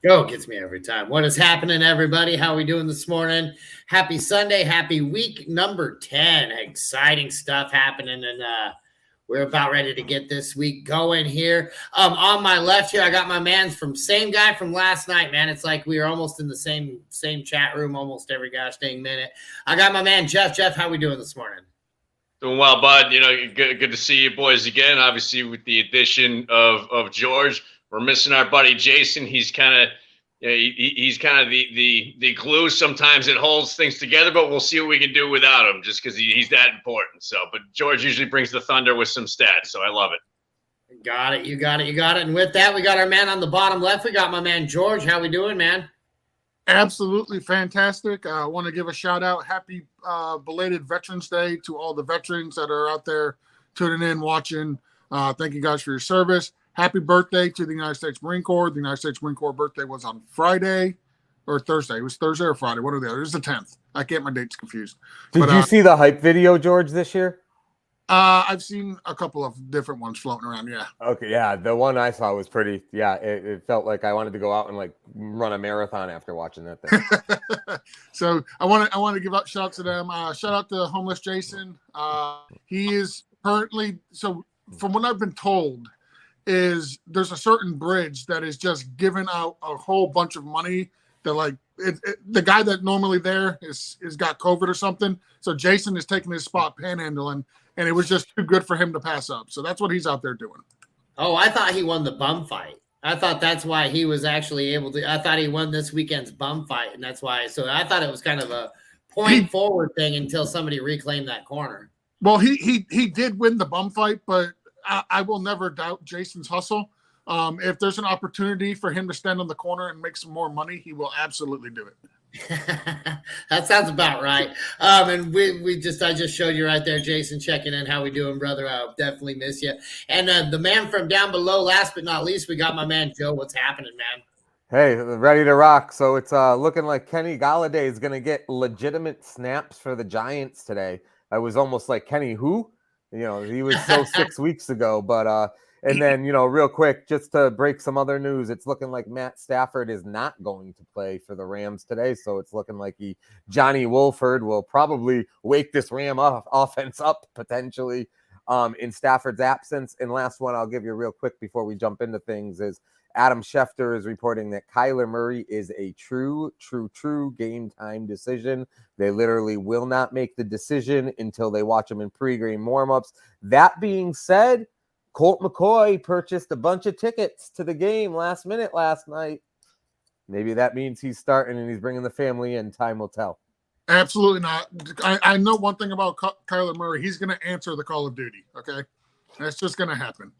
Joe gets me every time. What is happening, everybody? How are we doing this morning? Happy Sunday. Happy week number 10. Exciting stuff happening, and we're about ready to get this week going here. On my left here, I got my man from same guy from last night, man. It's like we are almost in the same chat room almost every gosh dang minute. I got my man, Jeff. Jeff, how we doing this morning? Doing well, bud. You know, good to see you boys again. Obviously, with the addition of George, we're missing our buddy Jason. He's kind of he's kind of the glue. Sometimes it holds things together, but we'll see what we can do without him, just because he's that important. So, but George usually brings the thunder with some stats, so I love it. Got it. You got it. And with that, we got our man on the bottom left. We got my man George. How we doing, man? Absolutely fantastic. I want to give a shout out. Happy belated Veterans Day to all the veterans that are out there tuning in, watching. Thank you guys for your service. Happy birthday to the United States Marine Corps. The United States Marine Corps birthday was on Friday or Thursday. It was Thursday or Friday. One or the other. It was the 10th. I get my dates confused. Did you see the hype video, George, this year? I've seen a couple of different ones floating around. Yeah. Okay. Yeah. The one I saw was pretty. Yeah. It felt like I wanted to go out and like run a marathon after watching that thing. So I want to give out shouts to them. Shout out to Homeless Jason. He is currently, so from what I've been told, is there's a certain bridge that is just giving out a whole bunch of money that like the guy that normally there is got COVID or something. So Jason is taking his spot panhandling, and it was just too good for him to pass up. So that's what he's out there doing. Oh, I thought he won the bum fight. I thought that's why he was actually able to. I thought he won this weekend's bum fight, and that's why. So I thought it was kind of a point forward thing until somebody reclaimed that corner. Well, he did win the bum fight, but I will never doubt Jason's hustle. If there's an opportunity for him to stand on the corner and make some more money, he will absolutely do it. That sounds about right. And I just showed you right there, Jason, checking in. How we doing, brother? I'll definitely miss you. And the man from down below, last but not least, we got my man Joe. What's happening, man? Hey, ready to rock. So it's looking like Kenny Galladay is going to get legitimate snaps for the Giants today. I was almost like, Kenny who? You know, he was so 6 weeks ago, but and then, you know, real quick, just to break some other news, it's looking like Matt Stafford is not going to play for the Rams today. So it's looking like Johnny Wolford will probably wake this Ram offense up potentially in Stafford's absence. And last one I'll give you real quick before we jump into things is Adam Schefter is reporting that Kyler Murray is a true game time decision. They literally will not make the decision until they watch him in pregame warmups. That being said, Colt McCoy purchased a bunch of tickets to the game last minute last night. Maybe that means he's starting and he's bringing the family in. Time will tell. Absolutely not. I know one thing about Kyler Murray. He's going to answer the Call of Duty, okay? That's just going to happen.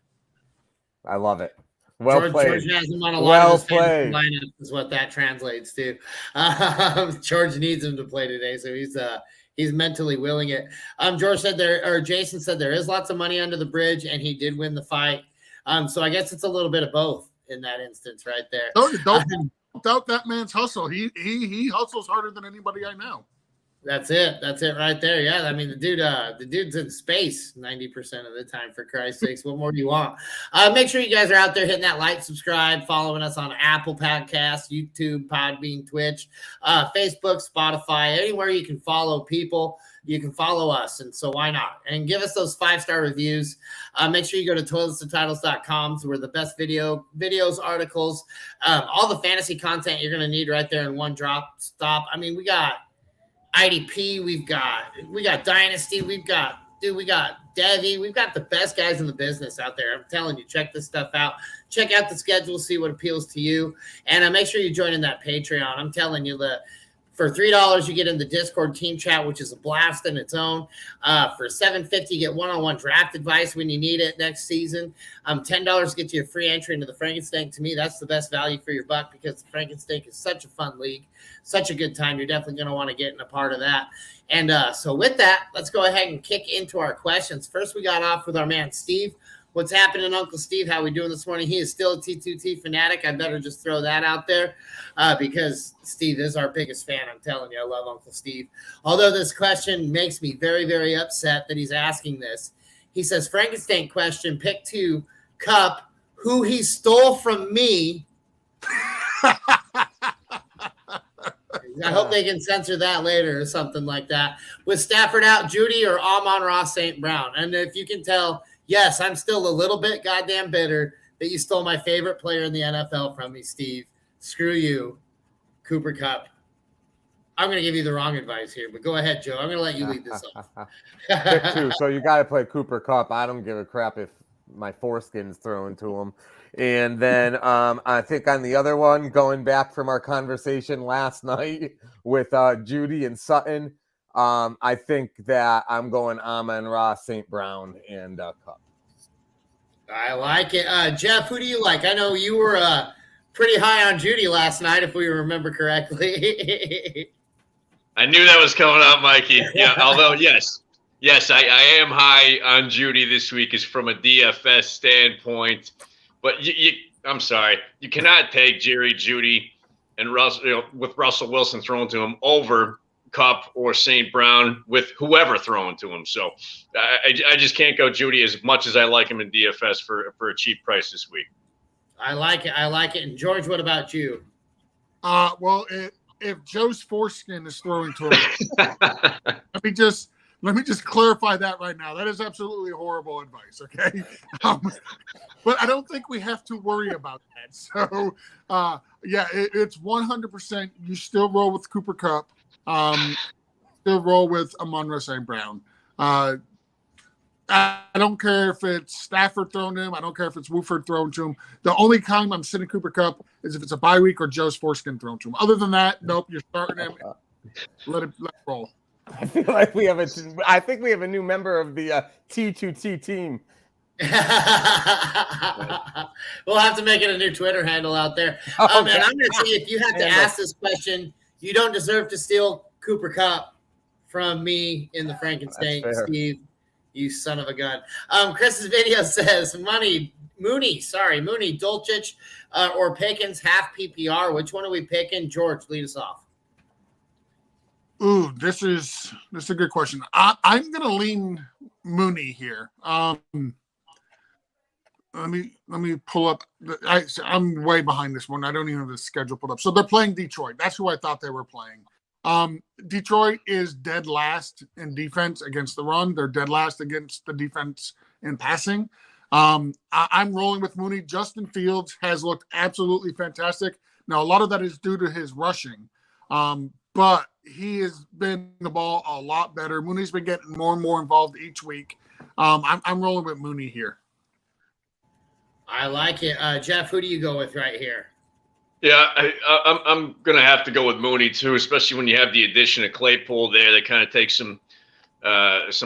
I love it. Well played. George has him on a lot of his lineup is what that translates to. George needs him to play today, so he's mentally willing it. Jason said there is lots of money under the bridge, and he did win the fight. So I guess it's a little bit of both in that instance, right there. Don't doubt that man's hustle. He hustles harder than anybody I know. That's it right there. Yeah, I mean the dude's in space 90% of the time. For Christ's sakes, what more do you want? Make sure you guys are out there hitting that like, subscribe, following us on Apple Podcasts, YouTube, Podbean, Twitch, Facebook, Spotify, anywhere you can follow people. You can follow us, and so why not? And give us those 5-star reviews. Make sure you go to ToiletsToTitles.com where the best videos, articles, all the fantasy content you're going to need right there in one stop. I mean, we got IDP, we got Dynasty, we got Devi, we've got the best guys in the business out there. I'm telling you, check this stuff out. Check out the schedule, see what appeals to you, and make sure you join in that Patreon. I'm telling you that for $3, you get in the Discord team chat, which is a blast in its own. For $7.50, you get one-on-one draft advice when you need it next season. $10 gets you a free entry into the Frankenstein. To me, that's the best value for your buck because the Frankenstein is such a fun league, such a good time. You're definitely going to want to get in a part of that. And so with that, let's go ahead and kick into our questions. First, we got off with our man, Steve. What's happening, Uncle Steve? How we doing this morning? He is still a T2T fanatic. I better just throw that out there because Steve is our biggest fan. I'm telling you, I love Uncle Steve. Although this question makes me very, very upset that he's asking this. He says, Frankenstein question, pick 2, Cup, who he stole from me I hope they can censor that later or something like that. With Stafford out, Judy or Amon-Ra St. Brown. And if you can tell, yes, I'm still a little bit goddamn bitter that you stole my favorite player in the NFL from me, Steve. Screw you, Cooper Kupp. I'm going to give you the wrong advice here, but go ahead, Joe. I'm going to let you lead this off. Pick two, so you got to play Cooper Kupp. I don't give a crap if my foreskin's thrown to him. And then I think on the other one, going back from our conversation last night with Judy and Sutton, I think that I'm going Amon-Ra St. Brown and Kupp. I like it. Jeff, who do you like? I know you were pretty high on Judy last night, if we remember correctly. I knew that was coming up, Mikey. Yeah, although, yes, I am high on Judy this week is from a DFS standpoint. But I'm sorry, you cannot take Jerry Judy and Russell, with Russell Wilson thrown to him over Kupp or St. Brown with whoever thrown to him. So I just can't go Judy as much as I like him in DFS for a cheap price this week. I like it. And George, what about you? Well, if Joe's foreskin is throwing to him, let me just clarify that right now. That is absolutely horrible advice, okay? But I don't think we have to worry about that. So, it's 100%. You still roll with Cooper Kupp. Still roll with Amon-Ra St. Brown. I don't care if it's Stafford thrown to him. I don't care if it's Wooford thrown to him. The only time I'm sitting Cooper Kupp is if it's a bye week or Joe's foreskin thrown to him. Other than that, nope, you're starting him. Let it roll. I feel like we have a new member of the T2T team. We'll have to make it a new Twitter handle out there. Okay. And I'm going to say, if you have to ask this question, you don't deserve to steal Cooper Kupp from me in the Frankenstein, Steve. You son of a gun. Chris's video says Mooney, Dulcich, or Pickens half PPR. Which one are we picking? George, lead us off. Ooh, this is a good question. I'm going to lean Mooney here. Let me pull up. I'm way behind this one. I don't even have the schedule pulled up. So they're playing Detroit. That's who I thought they were playing. Detroit is dead last in defense against the run. They're dead last against the defense in passing. I'm rolling with Mooney. Justin Fields has looked absolutely fantastic. Now, a lot of that is due to his rushing. But he has been the ball a lot better. Mooney's been getting more and more involved each week. I'm rolling with Mooney here. I like it. Jeff, who do you go with right here? Yeah, I'm going to have to go with Mooney too, especially when you have the addition of Claypool there that kind of takes some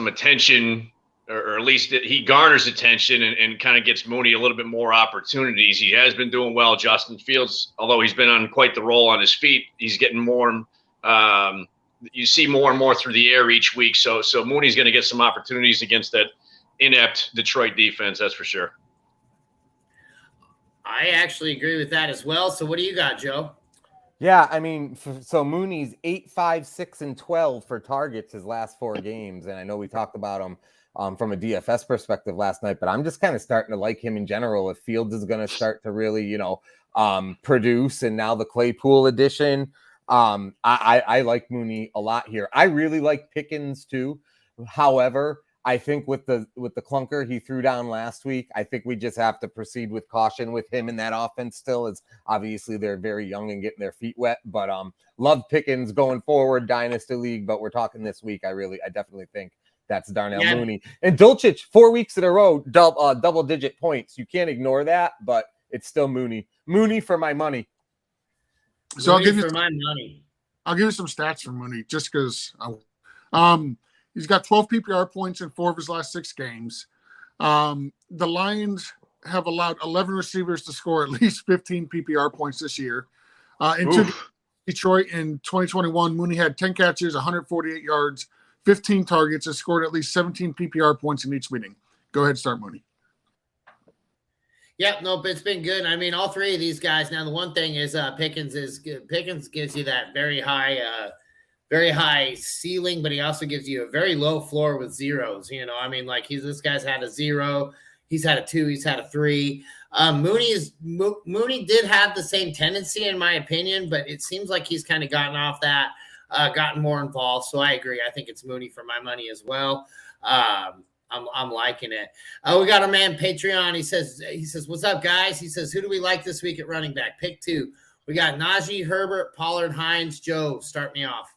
attention, or at least he garners attention and kind of gets Mooney a little bit more opportunities. He has been doing well. Justin Fields, although he's been on quite the roll on his feet, he's getting more. You see more and more through the air each week. So Mooney's going to get some opportunities against that inept Detroit defense. That's for sure. I actually agree with that as well. So what do you got, Joe? Yeah, I mean, so Mooney's 8, 5, 6, and 12 for targets his last 4 games. And I know we talked about him from a DFS perspective last night, but I'm just kind of starting to like him in general. If Fields is going to start to really, produce, and now the Claypool addition, I like Mooney a lot here. I really like Pickens too. However, I think with the clunker he threw down last week, I think we just have to proceed with caution with him in that offense still, as obviously they're very young and getting their feet wet. But love Pickens going forward, Dynasty League. But we're talking this week. I definitely think that's Darnell Mooney. And Dulcich, 4 weeks in a row, double-digit points. You can't ignore that, but it's still Mooney. Mooney for my money. So I'll give you some stats for Mooney just because he's got 12 PPR points in 4 of his last 6 games. The Lions have allowed 11 receivers to score at least 15 PPR points this year. In Detroit in 2021, Mooney had 10 catches, 148 yards, 15 targets, and scored at least 17 PPR points in each meeting. Go ahead, start Mooney. Yep, nope, it's been good. I mean, all 3 of these guys. Now, the one thing is Pickens is good. Pickens gives you that very high ceiling, but he also gives you a very low floor with zeros. I mean, like this guy's had a 0, he's had a 2, he's had a 3. Mooney did have the same tendency, in my opinion, but it seems like he's kind of gotten off that, gotten more involved. So I agree. I think it's Mooney for my money as well. I'm liking it. We got our man Patreon. He says, what's up, guys? He says, who do we like this week at running back? Pick two. We got Najee, Herbert, Pollard, Hines. Joe, start me off.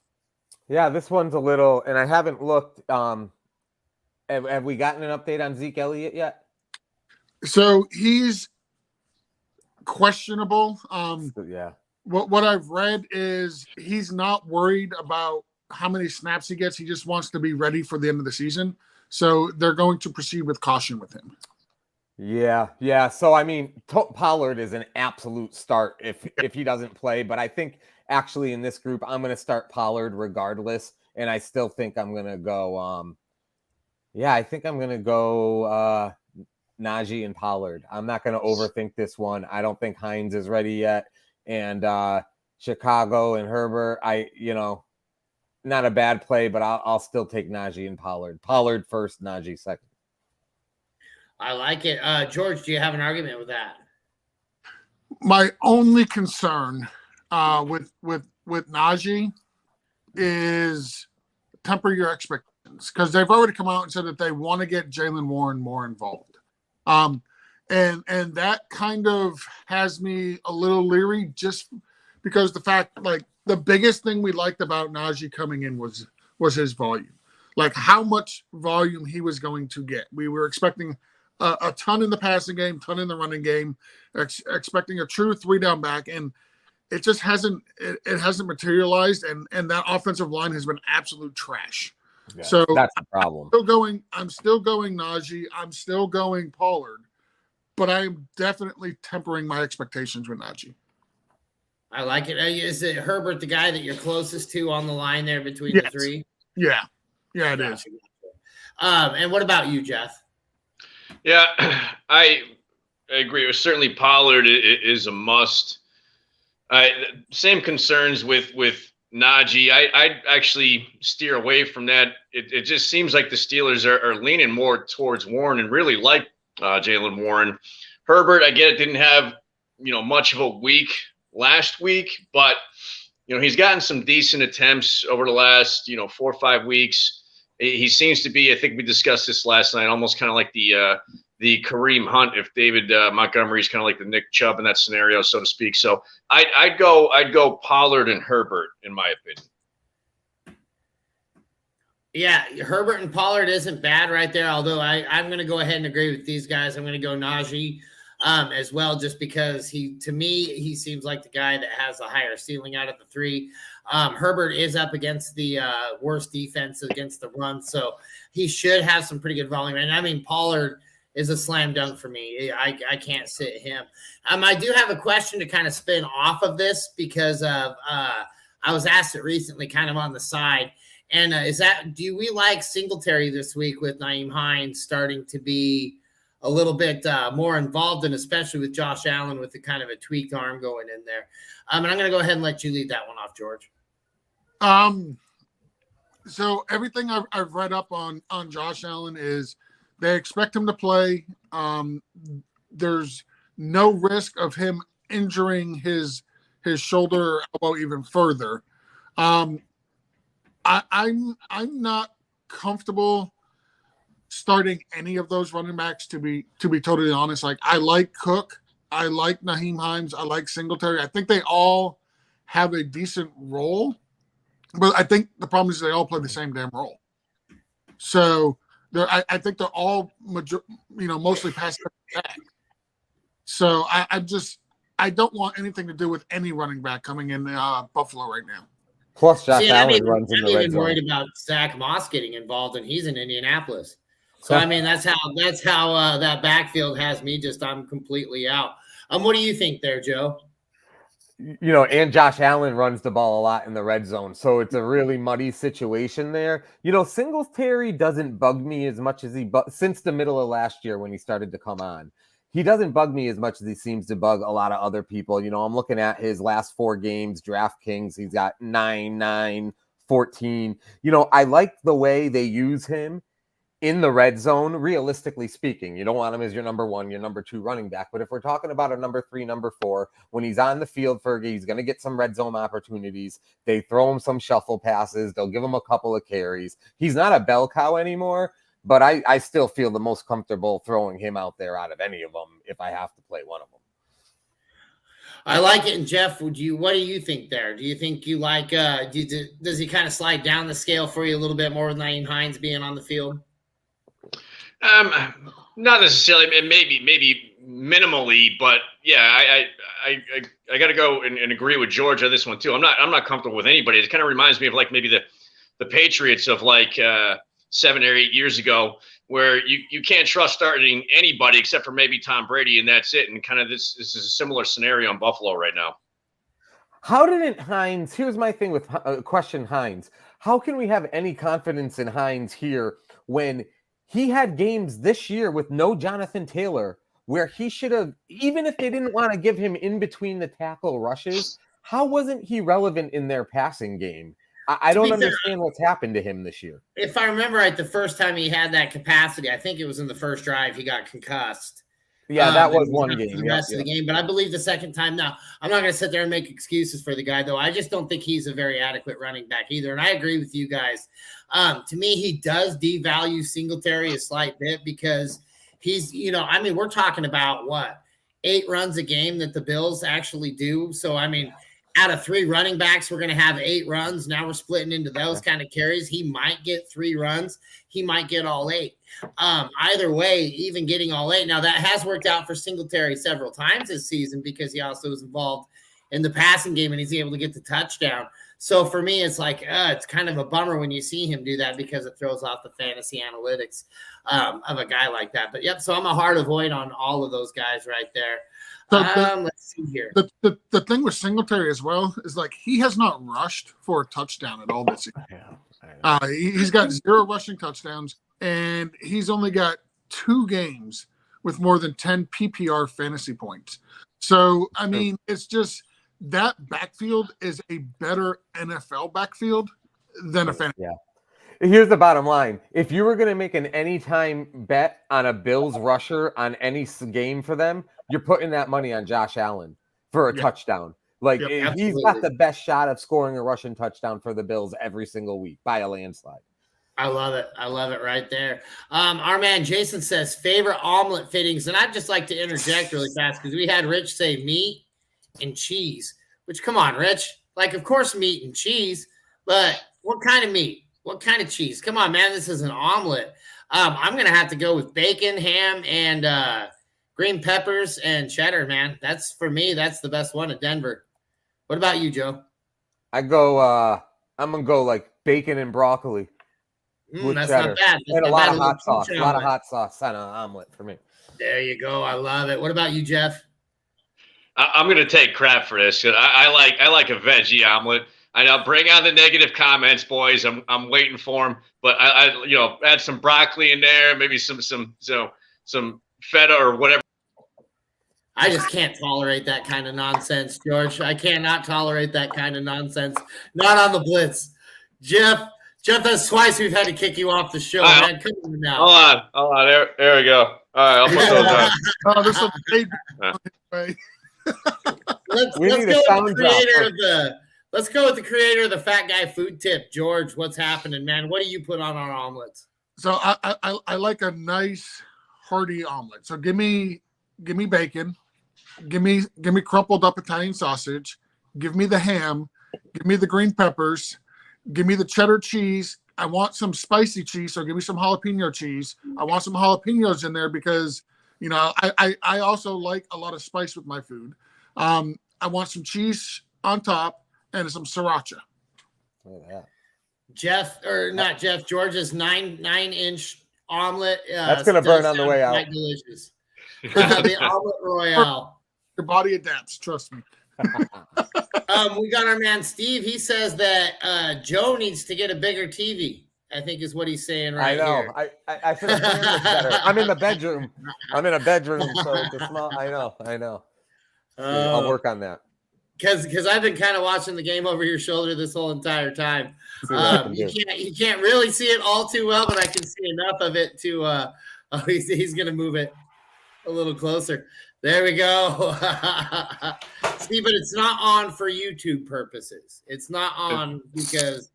Yeah, this one's a little, and I haven't looked. Have we gotten an update on Zeke Elliott yet? So he's questionable. Yeah. What I've read is he's not worried about how many snaps he gets. He just wants to be ready for the end of the season. So they're going to proceed with caution with him. Yeah. So I mean, Pollard is an absolute start if he doesn't play. But I think actually in this group, I'm going to start Pollard regardless, and I still think I'm going to go. I think I'm going to go Najee and Pollard. I'm not going to overthink this one. I don't think Hines is ready yet, and Chicago and Herbert. Not a bad play, but I'll still take Najee and Pollard. Pollard first, Najee second. I like it. George, do you have an argument with that? My only concern with Najee is temper your expectations, because they've already come out and said that they want to get Jaylen Warren more involved. And that kind of has me a little leery, just because the fact, like, the biggest thing we liked about Najee coming in was his volume, like how much volume he was going to get. We were expecting a ton in the passing game, ton in the running game, expecting a true 3-down back, and it just hasn't materialized. And that offensive line has been absolute trash. Yeah, so that's the problem. I'm still going Najee. I'm still going Pollard, but I'm definitely tempering my expectations with Najee. I like it. Is it Herbert the guy that you're closest to on the line there between the three? Yeah, it is. And what about you, Jeff? Yeah, I agree. Certainly Pollard is a must. Same concerns with Najee. I'd actually steer away from that. It just seems like the Steelers are leaning more towards Warren and really like Jaylen Warren. Herbert, I get it, didn't have much of a week last week, but he's gotten some decent attempts over the last 4 or 5 weeks. He seems to be, I think we discussed this last night, almost kind of like the Kareem Hunt, if David Montgomery's kind of like the Nick Chubb in that scenario, so to speak. So I'd go Pollard and Herbert, in my opinion. Yeah, Herbert and Pollard isn't bad right there, although I'm going to go ahead and agree with these guys. I'm going to go Najee as well, just because to me, he seems like the guy that has a higher ceiling out of the three. Herbert is up against the worst defense against the run, so he should have some pretty good volume. And I mean, Pollard is a slam dunk for me. I can't sit him. I do have a question to kind of spin off of this, because of I was asked it recently kind of on the side. And do we like Singletary this week with Nyheim Hines starting to be a little bit more involved, and especially with Josh Allen with the kind of a tweaked arm going in there? And I'm going to go ahead and let you lead that one off, George. So everything I've read up on Josh Allen is they expect him to play. There's no risk of him injuring his shoulder or elbow even further. I'm not comfortable starting any of those running backs, to be totally honest. Like, I like Cook, I like Nyheim Hines, I like Singletary. I think they all have a decent role, but I think the problem is they all play the same damn role. So I think they're all mostly pass back. So I don't want anything to do with any running back coming in Buffalo right now. Plus, Josh Allen runs in the red zone. I'm worried about Zach Moss getting involved, and he's in Indianapolis. So I mean, that's how that backfield has me. I'm completely out. What do you think there, Joe? And Josh Allen runs the ball a lot in the red zone, so it's a really muddy situation there. Singletary doesn't bug me as much as since the middle of last year when he started to come on. He doesn't bug me as much as he seems to bug a lot of other people. I'm looking at his last 4 games, DraftKings. He's got 9, 9, 14. I like the way they use him in the red zone, realistically speaking, you don't want him as your number 1, your number 2 running back. But if we're talking about a number 3, number 4, when he's on the field, he's going to get some red zone opportunities. They throw him some shuffle passes. They'll give him a couple of carries. He's not a bell cow anymore, but I still feel the most comfortable throwing him out there out of any of them if I have to play one of them. I like it. And Jeff, what do you think there? Do you think you like, does he kind of slide down the scale for you a little bit more with Naeem Hines being on the field? Not necessarily, maybe minimally, but yeah, I got to go and agree with George on this one too. I'm not comfortable with anybody. It kind of reminds me of like maybe the Patriots of like 7 or 8 years ago, where you can't trust starting anybody except for maybe Tom Brady, and that's it. And kind of this is a similar scenario in Buffalo right now. How didn't Hines? Here's my thing with question Hines. How can we have any confidence in Hines here when he had games this year with no Jonathan Taylor where he should have, even if they didn't want to give him in between the tackle rushes, how wasn't he relevant in their passing game? I don't understand what's happened to him this year. If I remember right, the first time he had that capacity, I think it was in the first drive, he got concussed. Yeah, that was one game. The rest of the game, but I believe the second time. Now, I'm not going to sit there and make excuses for the guy, though. I just don't think he's a very adequate running back either. And I agree with you guys. To me, he does devalue Singletary a slight bit because he's, we're talking about 8 runs a game that the Bills actually do. So, out of 3 running backs, we're going to have 8 runs. Now we're splitting into those kind of carries. He might get 3 runs. He might get all 8. Either way, even getting all 8. Now, that has worked out for Singletary several times this season because he also was involved in the passing game and he's able to get the touchdown. So for me, it's like it's kind of a bummer when you see him do that because it throws off the fantasy analytics of a guy like that. But, yep, so I'm a hard avoid on all of those guys right there. Let's see here. The thing with Singletary as well is like he has not rushed for a touchdown at all this year. He's got 0 rushing touchdowns, and he's only got 2 games with more than 10 PPR fantasy points. So, it's just that backfield is a better NFL backfield than a fantasy. Yeah. Here's the bottom line. If you were going to make an anytime bet on a Bills rusher on any game for them, you're putting that money on Josh Allen for a touchdown. Like, he's got the best shot of scoring a rushing touchdown for the Bills every single week by a landslide. I love it. I love it right there. Our man Jason says favorite omelet fittings. And I'd just like to interject really fast because we had Rich say meat and cheese, which, come on, Rich. Like, of course, meat and cheese, but what kind of meat? What kind of cheese? Come on, man. This is an omelet. I'm going to have to go with bacon, ham, and green peppers and cheddar, man. That's, for me, that's the best one at Denver. What about you, Joe? I'm going to go like bacon and broccoli. That's cheddar. Not bad. That's and not a lot bad. of hot sauce. A lot of hot sauce on an omelet for me. There you go. I love it. What about you, Jeff? I'm going to take crap for this. I like a veggie omelet. I know, bring on the negative comments, boys. I'm waiting for them. But I add some broccoli in there, maybe some feta or whatever. I just can't tolerate that kind of nonsense, George. I cannot tolerate that kind of nonsense. Not on the Blitz. Jeff, that's twice we've had to kick you off the show, man. Come on now. Hold on. There we go. All right, I'll put those on. Oh, there's some baby. Let's go with the creator of the Fat Guy Food Tip. George, what's happening, man? What do you put on our omelets? So I like a nice hearty omelet. So give me bacon, give me crumpled up Italian sausage, give me the ham, give me the green peppers, give me the cheddar cheese. I want some spicy cheese, so give me some jalapeno cheese. I want some jalapenos in there because I also like a lot of spice with my food. I want some cheese on top and some sriracha. Oh, yeah. George's 9-inch omelet. That's gonna burn on the way out. Quite delicious. The omelet royale. Your body adapts. Trust me. We got our man Steve. He says that Joe needs to get a bigger TV. I think is what he's saying right here. I know. I should have planned this better. I'm in the bedroom. So it's a small. I know. I'll work on that. because I've been kind of watching the game over your shoulder this whole entire time. You can't really see it all too well, but I can see enough of it to. He's gonna move it a little closer. There we go. See, but it's not on for YouTube purposes. It's not on because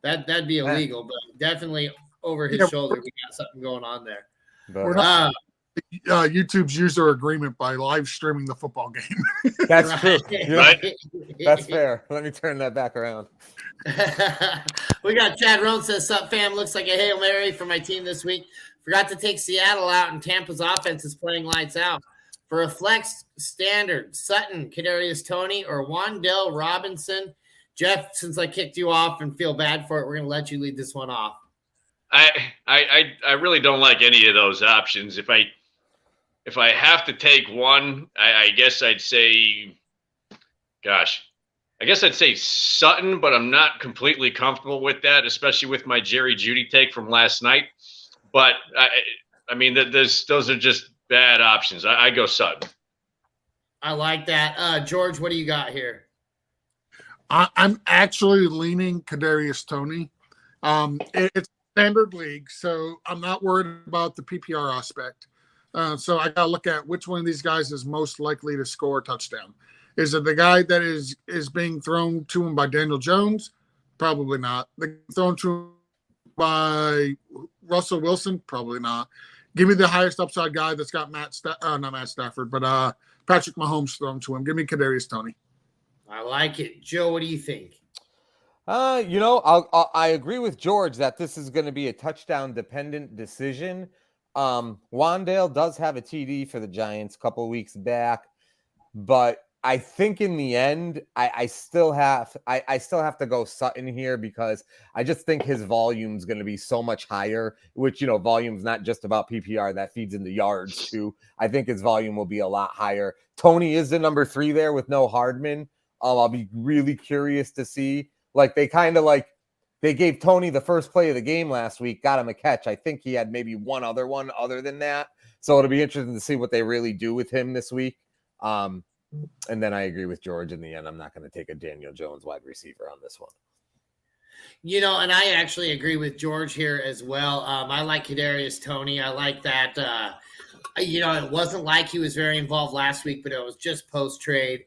that'd be illegal. But definitely over his shoulder, we got something going on there. YouTube's user agreement by live streaming the football game. That's true. Right? That's fair. Let me turn that back around. We got Chad Rohn says, "Sup, fam? Looks like a Hail Mary for my team this week. Forgot to take Seattle out, and Tampa's offense is playing lights out. For a flex standard, Sutton, Kadarius Toney, or Wan'Dale Robinson." Jeff, since I kicked you off and feel bad for it, we're going to let you lead this one off. I really don't like any of those options. If I have to take one, I guess I'd say, Sutton, but I'm not completely comfortable with that, especially with my Jerry Jeudy take from last night. But I mean, those are just bad options. I go Sutton. I like that. George, what do you got here? I'm actually leaning Kadarius Toney. It's standard league, so I'm not worried about the PPR aspect. So I got to look at which one of these guys is most likely to score a touchdown. Is it the guy that is being thrown to him by Daniel Jones? Probably not. Thrown to him by Russell Wilson? Probably not. Give me the highest upside guy that's got not Matt Stafford, but Patrick Mahomes thrown to him. Give me Kadarius Toney. I like it. Joe, what do you think? I agree with George that this is going to be a touchdown dependent decision. Wan'Dale does have a TD for the Giants a couple of weeks back, but I think in the end, I still have to go Sutton here because I just think his volume is going to be so much higher, which, volume's not just about PPR, that feeds into yards too. I think his volume will be a lot higher. Toney is the number 3 there with no Hardman. I'll be really curious to see. They gave Toney the first play of the game last week, got him a catch. I think he had maybe one other than that. So it'll be interesting to see what they really do with him this week. And then I agree with George in the end. I'm not going to take a Daniel Jones wide receiver on this one. And I actually agree with George here as well. I like Kadarius Toney. I like that. It wasn't like he was very involved last week, but it was just post-trade.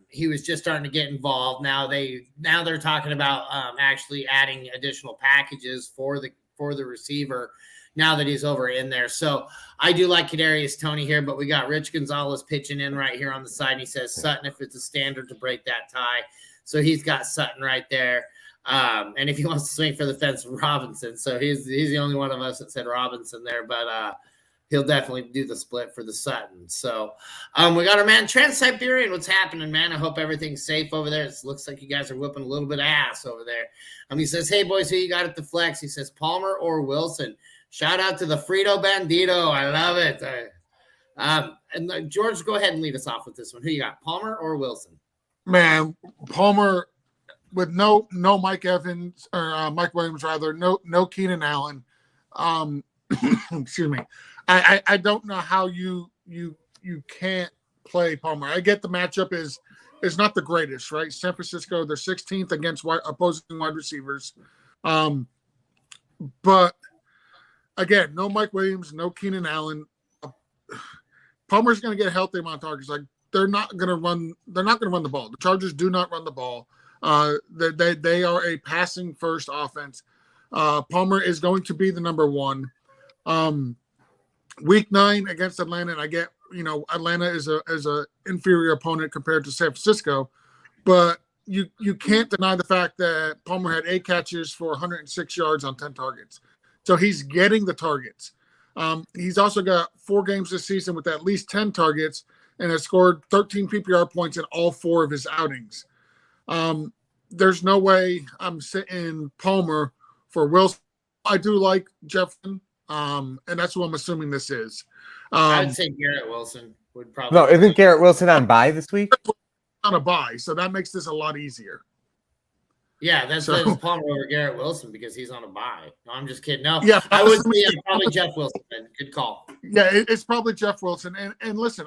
He was just starting to get involved. Now they're talking about actually adding additional packages for the receiver now that he's over in there. So I do like Kadarius Toney here, but we got Rich Gonzalez pitching in right here on the side. And he says Sutton if it's a standard to break that tie. So he's got Sutton right there. And if he wants to swing for the fence, Robinson. So he's the only one of us that said Robinson there, but he'll definitely do the split for the Sutton. So we got our man Trans-Siberian. What's happening, man? I hope everything's safe over there. It looks like you guys are whipping a little bit of ass over there. He says, hey, boys, who you got at the flex? He says Palmer or Wilson. Shout out to the Frito Bandito. I love it. And George, go ahead and lead us off with this one. Who you got, Palmer or Wilson? Man, Palmer with no Mike Evans or Mike Williams, rather, no Keenan Allen. Excuse me. I don't know how you can't play Palmer. I get the matchup is not the greatest, right? San Francisco, they're 16th against opposing wide receivers. But again, no Mike Williams, no Keenan Allen. Palmer's going to get a healthy amount of targets. Like they're not going to run the ball. The Chargers do not run the ball. They are a passing first offense. Palmer is going to be the number 1. Week 9 against Atlanta, and I get, Atlanta is a inferior opponent compared to San Francisco, but you can't deny the fact that Palmer had 8 catches for 106 yards on 10 targets. So he's getting the targets. He's also got 4 games this season with at least 10 targets and has scored 13 PPR points in all 4 of his outings. There's no way I'm sitting Palmer for Wilson. I do like Jefferson. And that's what I'm assuming this is. I'd say Garrett Wilson would probably. No, isn't Garrett Wilson on bye this week? On a bye, so that makes this a lot easier. Yeah, that's Palmer over Garrett Wilson because he's on a bye. No, I'm just kidding. No, yeah, I would say probably Jeff Wilson. Good call. Yeah, it's probably Jeff Wilson. And listen,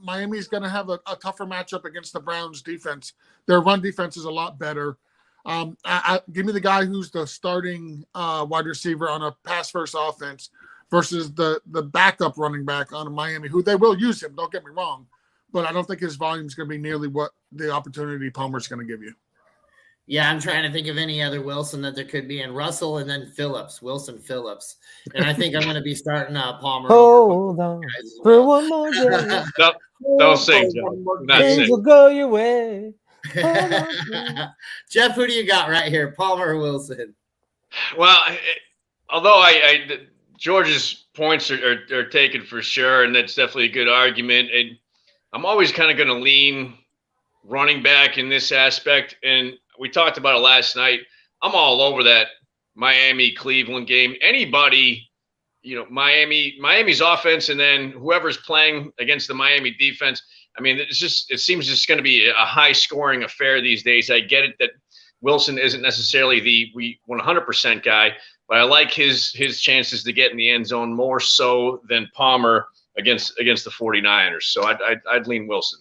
Miami's going to have a tougher matchup against the Browns defense. Their run defense is a lot better. Give me the guy who's the starting wide receiver on a pass-first offense versus the backup running back on Miami, who they will use him, don't get me wrong, but I don't think his volume is going to be nearly what the opportunity Palmer's going to give you. Yeah, I'm trying to think of any other Wilson that there could be, and Russell and then Phillips, Wilson Phillips. And I think I'm going to be starting Palmer. Hold on for one more day. Don't sing, Joe. Not Things sing. will go your way. Jeff, who do you got right here, Palmer or Wilson? Well, although George's points are taken for sure, and that's definitely a good argument. And I'm always kind of going to lean running back in this aspect. And we talked about it last night. I'm all over that Miami-Cleveland game. Anybody, Miami's offense, and then whoever's playing against the Miami defense. I mean, it seems just going to be a high-scoring affair these days. I get it that Wilson isn't necessarily the 100% guy, but I like his chances to get in the end zone more so than Palmer against the 49ers. So I'd lean Wilson.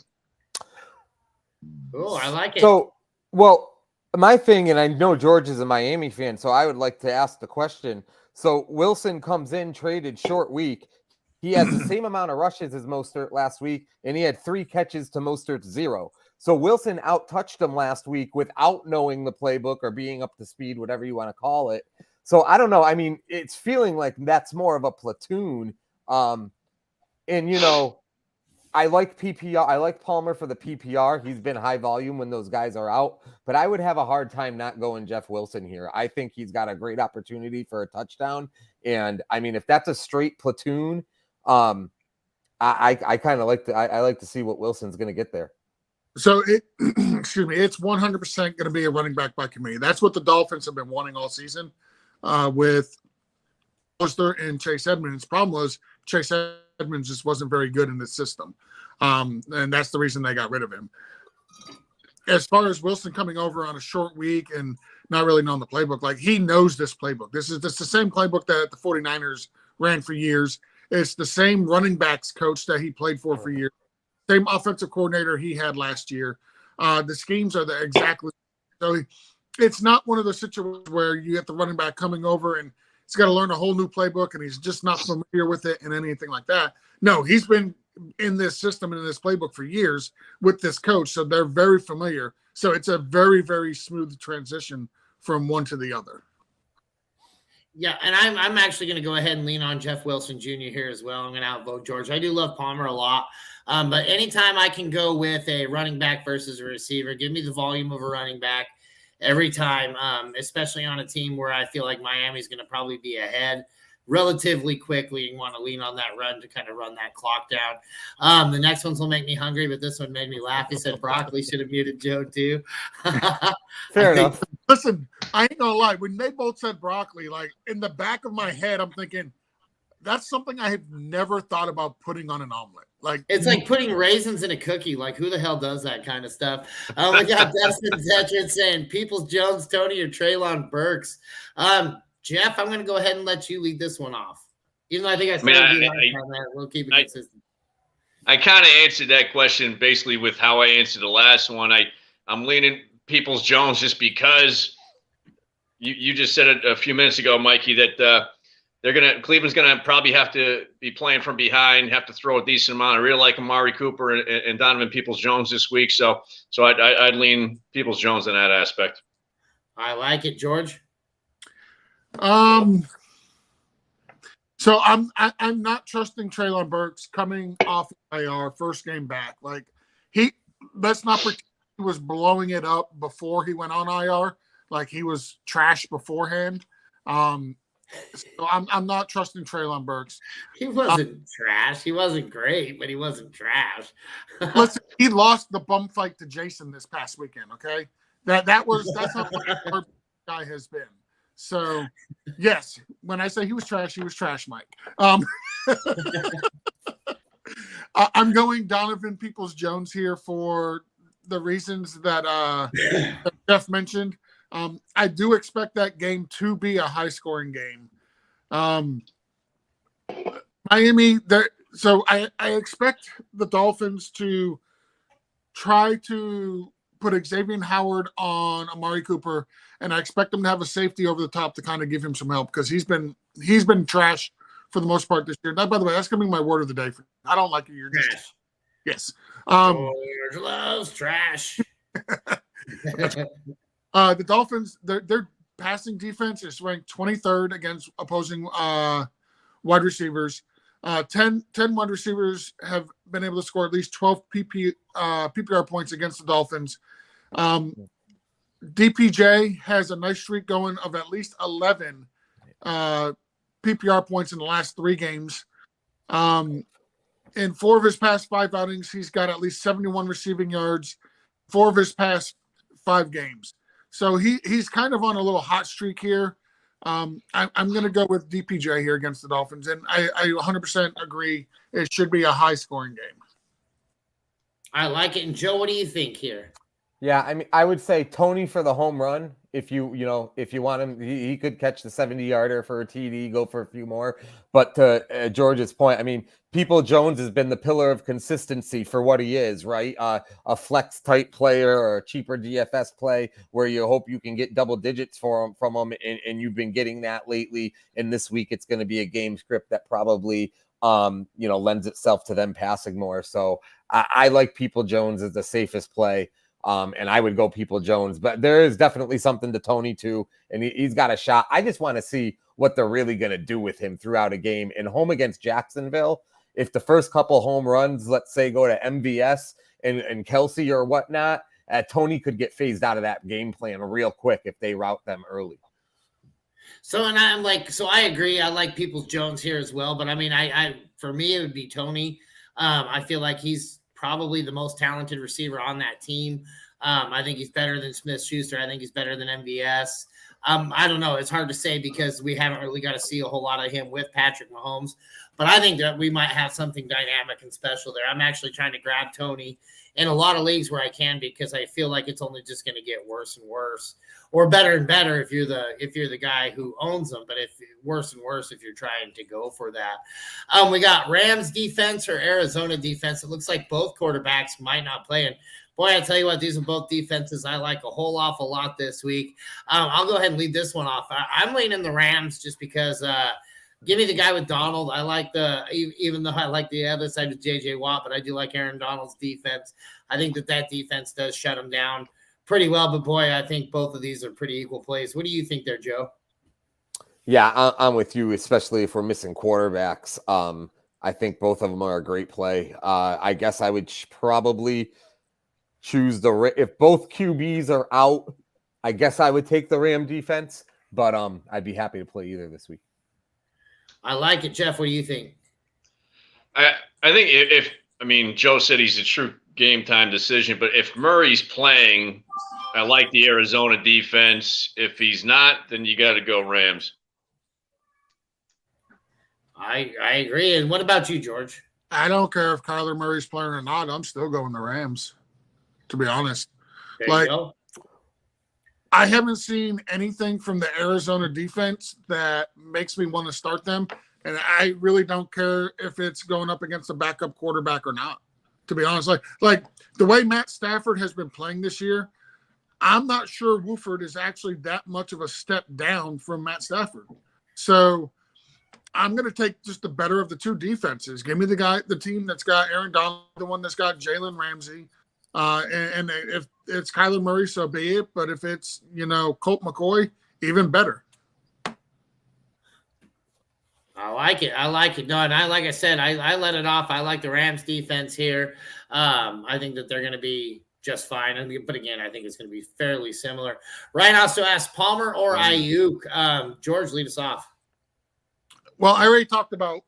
Oh, I like it. So, well, my thing, and I know George is a Miami fan, so I would like to ask the question. So Wilson comes in, traded short week. He has the same amount of rushes as Mostert last week, and he had 3 catches to Mostert's 0. So Wilson out-touched him last week without knowing the playbook or being up to speed, whatever you want to call it. So I don't know. I mean, it's feeling like that's more of a platoon. And, I like PPR. I like Palmer for the PPR. He's been high volume when those guys are out, but I would have a hard time not going Jeff Wilson here. I think he's got a great opportunity for a touchdown. And I mean, if that's a straight platoon, I kind of like I like to see what Wilson's going to get there. So it's 100% going to be a running back by committee. That's what the Dolphins have been wanting all season with Mostert and Chase Edmonds. Problem was Chase Edmonds just wasn't very good in this system. And that's the reason they got rid of him. As far as Wilson coming over on a short week and not really knowing the playbook, like he knows this playbook. This is the same playbook that the 49ers ran for years. It's the same running backs coach that he played for years. Same offensive coordinator he had last year. The schemes are exactly so. It's not one of those situations where you get the running back coming over and he's got to learn a whole new playbook and he's just not familiar with it and anything like that. No, he's been in this system and in this playbook for years with this coach, so they're very familiar. So it's a very, very smooth transition from one to the other. Yeah, and I'm actually going to go ahead and lean on Jeff Wilson Jr. here as well. I'm going to outvote George. I do love Palmer a lot, but anytime I can go with a running back versus a receiver, give me the volume of a running back every time, especially on a team where I feel like Miami's going to probably be ahead relatively quickly and want to lean on that run to kind of run that clock down. The next ones will make me hungry, but this one made me laugh. He said broccoli should have muted Joe too. Fair enough. Listen, I ain't gonna lie. When they both said broccoli, like in the back of my head, I'm thinking that's something I have never thought about putting on an omelet. Like it's like putting raisins in a cookie. Like who the hell does that kind of stuff? We got Dustin Zetrin saying Peoples Jones, Tony, or Treylon Burks. Jeff, I'm going to go ahead and let you lead this one off. Even though I think we'll keep it consistent. I kind of answered that question basically with how I answered the last one. I'm leaning Peoples Jones just because you just said it a few minutes ago, Mikey, that Cleveland's gonna probably have to be playing from behind, have to throw a decent amount. I really like Amari Cooper and Donovan Peoples-Jones this week, so I'd lean Peoples-Jones in that aspect. I like it, George. So I'm not trusting Treylon Burks coming off IR first game back. Like let's not pretend he was blowing it up before he went on IR. Like he was trash beforehand. So I'm not trusting Treylon Burks. He wasn't trash. He wasn't great, but he wasn't trash. Listen, he lost the bum fight to Jason this past weekend. Okay, that's not what the guy has been. So, yes, when I say he was trash, Mike. I'm going Donovan Peoples-Jones here for the reasons that Jeff mentioned. I do expect that game to be a high-scoring game. Miami, So I expect the Dolphins to try to put Xavier Howard on Amari Cooper, and I expect him to have a safety over the top to kind of give him some help because he's been trash for the most part this year. That, by the way, that's gonna be my word of the day. I don't like it. You're just Trash. yes. George loves trash. The Dolphins, their passing defense is ranked 23rd against opposing wide receivers. 10 wide receivers have been able to score at least 12 PPR points against the Dolphins. DPJ has a nice streak going of at least 11 PPR points in the last 3 games. In 4 of his past 5 outings, he's got at least 71 receiving yards, 4 of his past 5 games. So he's kind of on a little hot streak here. I'm going to go with DPJ here against the Dolphins, and I 100% agree it should be a high-scoring game. I like it. And Joe, what do you think here? Yeah, I mean, I would say Tony for the home run. If you want him, he could catch the 70-yarder for a TD, go for a few more. But to George's point, I mean, Peoples-Jones has been the pillar of consistency for what he is, right? A flex-type player or a cheaper DFS play where you hope you can get double digits from him, and you've been getting that lately. And this week, it's going to be a game script that probably lends itself to them passing more. So I like Peoples-Jones as the safest play. And I would go Peoples-Jones, but there is definitely something to Tony too, and he's got a shot. I just want to see what they're really going to do with him throughout a game. And home against Jacksonville, if the first couple home runs, let's say, go to MVS and Kelsey or whatnot, Tony could get phased out of that game plan real quick if they route them early. So, and I agree. I like Peoples-Jones here as well, but I mean, for me, it would be Tony. I feel like he's probably the most talented receiver on that team. I think he's better than Smith-Schuster. I think he's better than MVS. I don't know. It's hard to say because we haven't really got to see a whole lot of him with Patrick Mahomes. But I think that we might have something dynamic and special there. I'm actually trying to grab Tony in a lot of leagues where I can because I feel like it's only just going to get worse and worse, or better and better if you're the guy who owns them. But if worse and worse if you're trying to go for that. We got Rams defense or Arizona defense. It looks like both quarterbacks might not play. And boy, I tell you what, these are both defenses I like a whole awful lot this week. I'll go ahead and lead this one off. I'm leaning the Rams just because give me the guy with Donald. I like even though I like the other side with J.J. Watt, but I do like Aaron Donald's defense. I think that defense does shut him down pretty well. But boy, I think both of these are pretty equal plays. What do you think there, Joe? Yeah, I'm with you, especially if we're missing quarterbacks. I think both of them are a great play. I guess I would probably choose if both QBs are out, I guess I would take the Ram defense, but I'd be happy to play either this week. I like it. Jeff, what do you think? I think Joe said he's a true game time decision, but if Murray's playing, I like the Arizona defense. If he's not, then you got to go Rams. I agree. And what about you, George? I don't care if Kyler Murray's playing or not. I'm still going the Rams, to be honest. There you go. I haven't seen anything from the Arizona defense that makes me want to start them. And I really don't care if it's going up against a backup quarterback or not, to be honest. Like the way Matt Stafford has been playing this year, I'm not sure Wolford is actually that much of a step down from Matt Stafford. So I'm going to take just the better of the two defenses. Give me the team that's got Aaron Donald, the one that's got Jalen Ramsey. And if it's Kyler Murray, so be it. But if it's, Colt McCoy, even better. I like it. No, and like I said, I let it off. I like the Rams defense here. I think that they're going to be just fine. But again, I think it's going to be fairly similar. Ryan also asked Palmer or Ayuk. George, lead us off. Well, I already talked about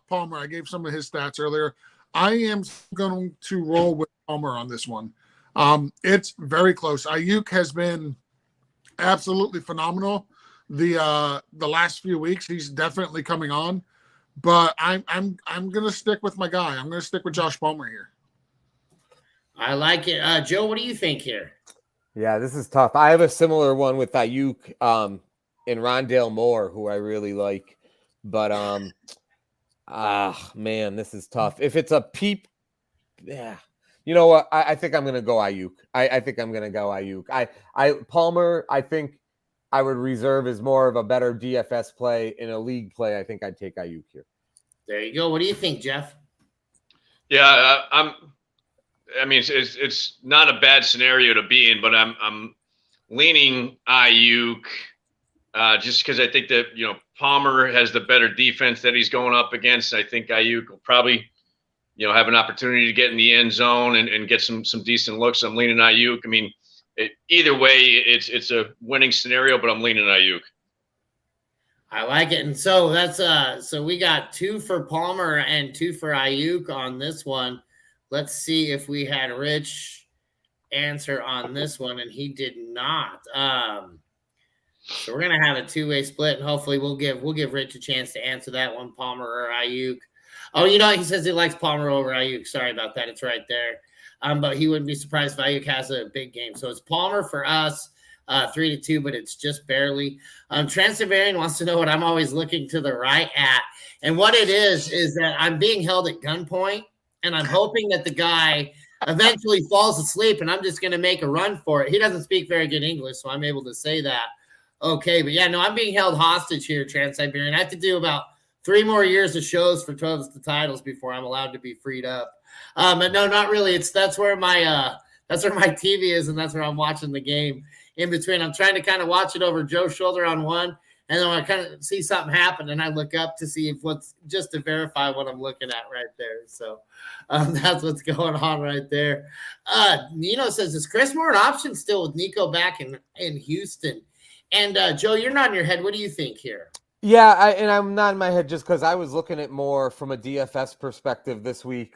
Palmer. I gave some of his stats earlier. I am going to roll with Palmer on this one. It's very close. Ayuk has been absolutely phenomenal the last few weeks. He's definitely coming on, but I'm going to stick with my guy. I'm going to stick with Josh Palmer here. I like it. Joe, what do you think here? Yeah, this is tough. I have a similar one with Ayuk and Rondale Moore, who I really like. But Man, this is tough. If it's a peep, yeah. You know what? I think I'm gonna go Ayuk. I think I'm gonna go Ayuk. Palmer, I think I would reserve as more of a better DFS play. In a league play, I think I'd take Ayuk here. There you go. What do you think, Jeff? Yeah, I mean, it's not a bad scenario to be in, but I'm leaning Ayuk just because I think that Palmer has the better defense that he's going up against. I think Ayuk will probably have an opportunity to get in the end zone and get some decent looks. I'm leaning Ayuk. I mean, either way, it's a winning scenario, but I'm leaning Ayuk. I like it. And so that's so we got 2 for Palmer and 2 for Ayuk on this one. Let's see if we had Rich answer on this one, and he did not. So we're gonna have a 2-way split, and hopefully we'll give Rich a chance to answer that one, Palmer or Ayuk. Oh, he says he likes Palmer over Ayuk. Sorry about that. It's right there. But he wouldn't be surprised if Ayuk has a big game. So it's Palmer for us. 3-2, but it's just barely. Transylvanian wants to know what I'm always looking to the right at. And what it is that I'm being held at gunpoint, and I'm hoping that the guy eventually falls asleep, and I'm just going to make a run for it. He doesn't speak very good English, so I'm able to say that. Okay, but yeah, no, I'm being held hostage here, Trans-Siberian. I have to do about 3 more years of shows for ToiletsToTitles before I'm allowed to be freed up. But no, not really. That's where my TV is, and that's where I'm watching the game. In between, I'm trying to kind of watch it over Joe's shoulder on one, and then when I kind of see something happen, and I look up to see just to verify what I'm looking at right there. So that's what's going on right there. Nino says, is Chris Moore an option still with Nico back in Houston? And Joe, you're nodding your head. What do you think here? Yeah, and I'm not in my head just because I was looking at more from a DFS perspective this week.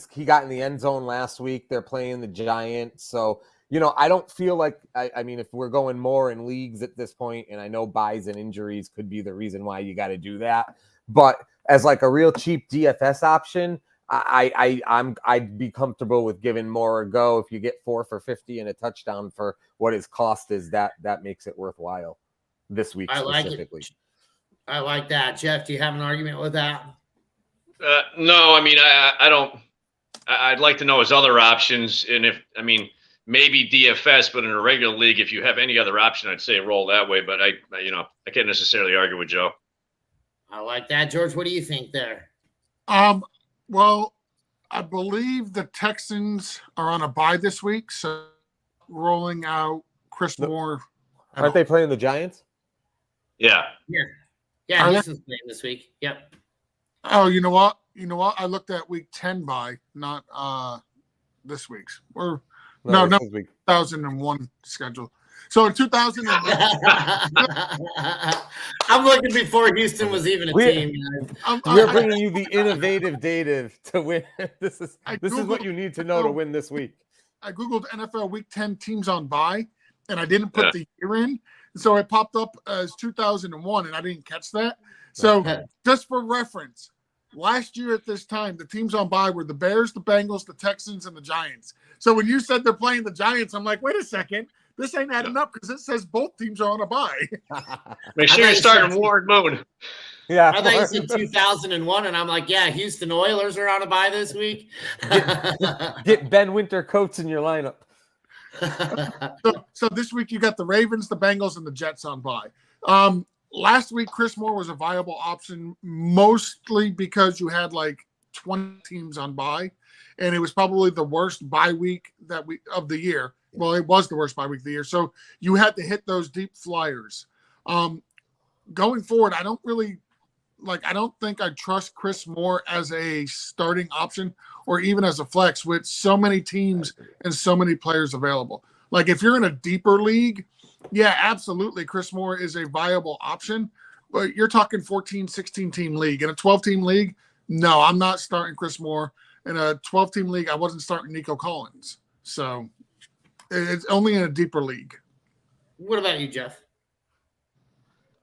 He got in the end zone last week. They're playing the Giants, so I don't feel like I mean, if we're going more in leagues at this point, and I know buys and injuries could be the reason why you got to do that, but as like a real cheap DFS option, I'd be comfortable with giving Moore a go. If you get 4 for $50 and a touchdown for what his cost is, that makes it worthwhile this week specifically. I like that. Jeff, do you have an argument with that? No, I mean, I don't. I'd like to know his other options, and maybe DFS, but in a regular league, if you have any other option, I'd say roll that way. But I can't necessarily argue with Joe. I like that, George. What do you think there? Well, I believe the Texans are on a bye this week, so rolling out Chris Moore. Aren't they playing the Giants? Yeah. Yeah, Houston's playing this week. Yep. Oh, you know what? I looked at week 10 bye, not this week's. Or no, 2001 schedule. So in 2001, I'm looking before Houston was even a team. We're bringing you the innovative data to win. This is what you need to know to win this week. I googled NFL Week 10 teams on bye, and I didn't put the year in, so it popped up as 2001, and I didn't catch that. So just for reference, last year at this time, the teams on bye were the Bears, the Bengals, the Texans, and the Giants. So when you said they're playing the Giants, I'm like, wait a second. This ain't adding up because it says both teams are on a bye. Make sure you're starting Warren Moon. Yeah. I thought you said 2001, and I'm like, yeah, Houston Oilers are on a bye this week. Get Ben Winter coats in your lineup. So this week you got the Ravens, the Bengals, and the Jets on bye. Last week, Chris Moore was a viable option, mostly because you had like 20 teams on bye, and it was probably the worst bye week of the year. Well, it was the worst bye week of the year. So you had to hit those deep flyers. Going forward, I don't think I trust Chris Moore as a starting option or even as a flex with so many teams and so many players available. Like if you're in a deeper league, yeah, absolutely. Chris Moore is a viable option, but you're talking 14, 16 team league. In a 12 team league, no, I'm not starting Chris Moore. In a 12 team league, I wasn't starting Nico Collins. So it's only in a deeper league. What about you, Jeff?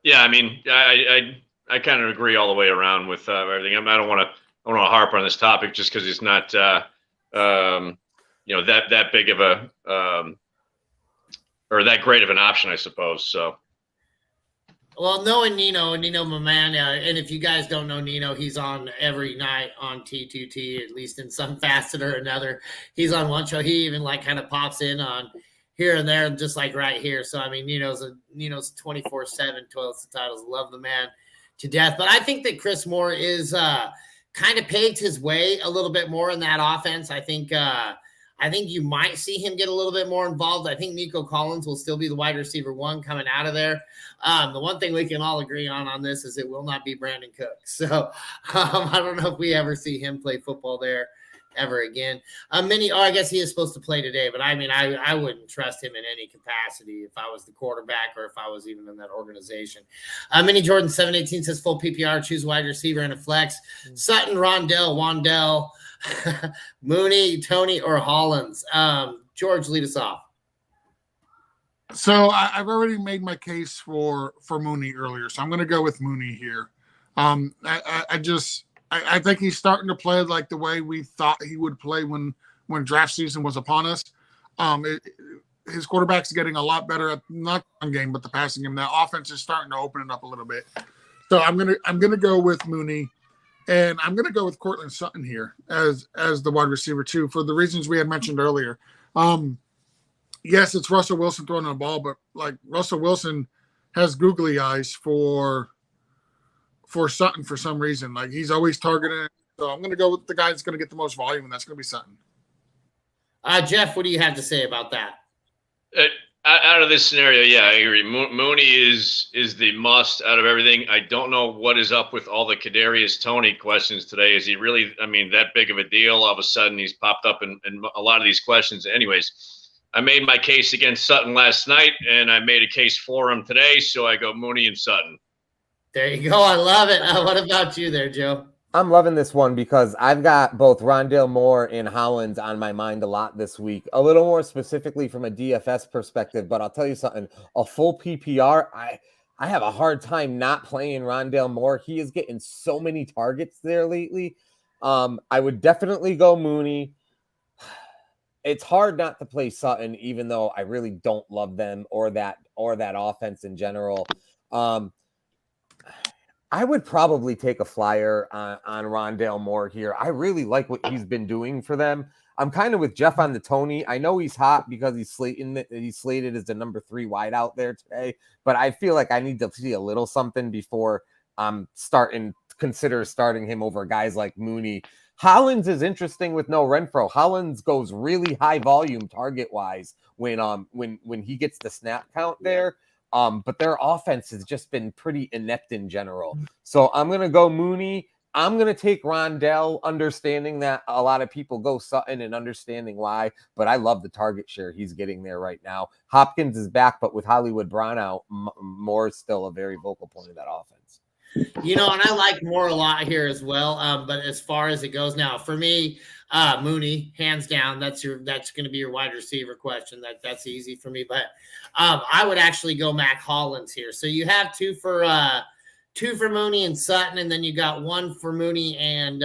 Yeah, I mean, I kind of agree all the way around with everything. I don't want to harp on this topic just because it's not that big of a or that great of an option, I suppose. So Well, knowing Nino, my man, and if you guys don't know Nino, he's on every night on T2T, at least in some facet or another. He's on one show. He even like kind of pops in on here and there, just like right here. So I mean, Nino's 24/7 Toilets to Titles. Love the man to death. But I think that Chris Moore is kind of paved his way a little bit more in that offense. I think you might see him get a little bit more involved. I think Nico Collins will still be the wide receiver one coming out of there. The one thing we can all agree on this is it will not be Brandon Cooks. So I don't know if we ever see him play football there ever again. I guess he is supposed to play today, but I mean, I wouldn't trust him in any capacity if I was the quarterback or if I was even in that organization. Mini Jordan 718 says full PPR, choose wide receiver and a flex. Sutton, Rondell, Wandell, Mooney, Tony, or Hollins. George, lead us off. So I've already made my case for Mooney earlier, so I'm going to go with Mooney here. I think he's starting to play like the way we thought he would play when draft season was upon us. His quarterback's getting a lot better at not the run game, but the passing game. That offense is starting to open it up a little bit. So I'm gonna go with Mooney, and I'm gonna go with Cortland Sutton here as the wide receiver too, for the reasons we had mentioned earlier. Yes, it's Russell Wilson throwing the ball, but like Russell Wilson has googly eyes for Sutton for some reason. Like he's always targeting. So I'm going to go with the guy that's going to get the most volume, and that's going to be Sutton. Jeff, what do you have to say about that? Out of this scenario, yeah, I agree. Mooney is the must out of everything. I don't know what is up with all the Kadarius Toney questions today. Is he really, that big of a deal? All of a sudden, he's popped up in a lot of these questions. Anyways, I made my case against Sutton last night, and I made a case for him today, so I go Mooney and Sutton. There you go. I love it. What about you there, Joe? I'm loving this one because I've got both Rondale Moore and Hollins on my mind a lot this week. A little more specifically from a DFS perspective, but I'll tell you something. A full PPR, I have a hard time not playing Rondale Moore. He is getting so many targets there lately. I would definitely go Mooney. It's hard not to play Sutton, even though I really don't love them or that offense in general. I would probably take a flyer on Rondale Moore here. I really like what he's been doing for them. I'm kind of with Jeff on the Tony. I know he's hot because he's slated as the number 3 wide out there today, but I feel like I need to see a little something before I'm consider starting him over guys like Mooney. Hollins is interesting with no Renfro. Hollins goes really high volume target wise when he gets the snap count there. But their offense has just been pretty inept in general. So I'm going to go Mooney. I'm going to take Rondell, understanding that a lot of people go Sutton and understanding why. But I love the target share he's getting there right now. Hopkins is back, but with Hollywood Brown out, Moore is still a very vocal point of that offense. And I like Moore a lot here as well. But as far as it goes now, for me, Mooney, hands down, that's going to be your wide receiver question. That's easy for me. But I would actually go Mac Hollins here. So you have two for Mooney and Sutton, and then you got one for Mooney and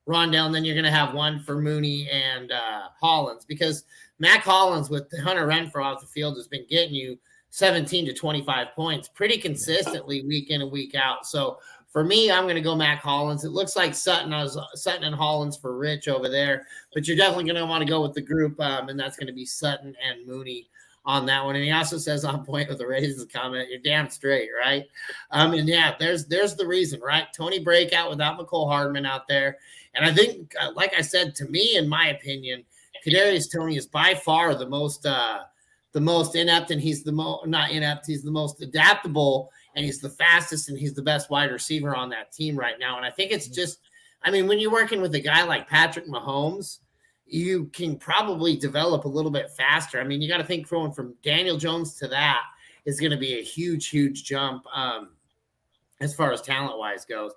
Rondell, and then you're going to have one for Mooney and Hollins, because Mac Hollins with Hunter Renfrow off the field has been getting you 17 to 25 points pretty consistently week in and week out. So for me, I'm going to go Mac Hollins. It looks like Sutton and Hollins for Rich over there, but you're definitely going to want to go with the group, and that's going to be Sutton and Mooney on that one. And he also says on point with the raises comment, you're damn straight, right? And yeah, there's the reason, right? Tony breakout without McCole Hardman out there. And I think, like I said, to me, in my opinion, Kadarius Toney is by far the most inept, and he's the most adaptable, and he's the fastest, and he's the best wide receiver on that team right now. And I think it's just, when you're working with a guy like Patrick Mahomes, you can probably develop a little bit faster. You got to think going from Daniel Jones to that is going to be a huge, huge jump as far as talent-wise goes.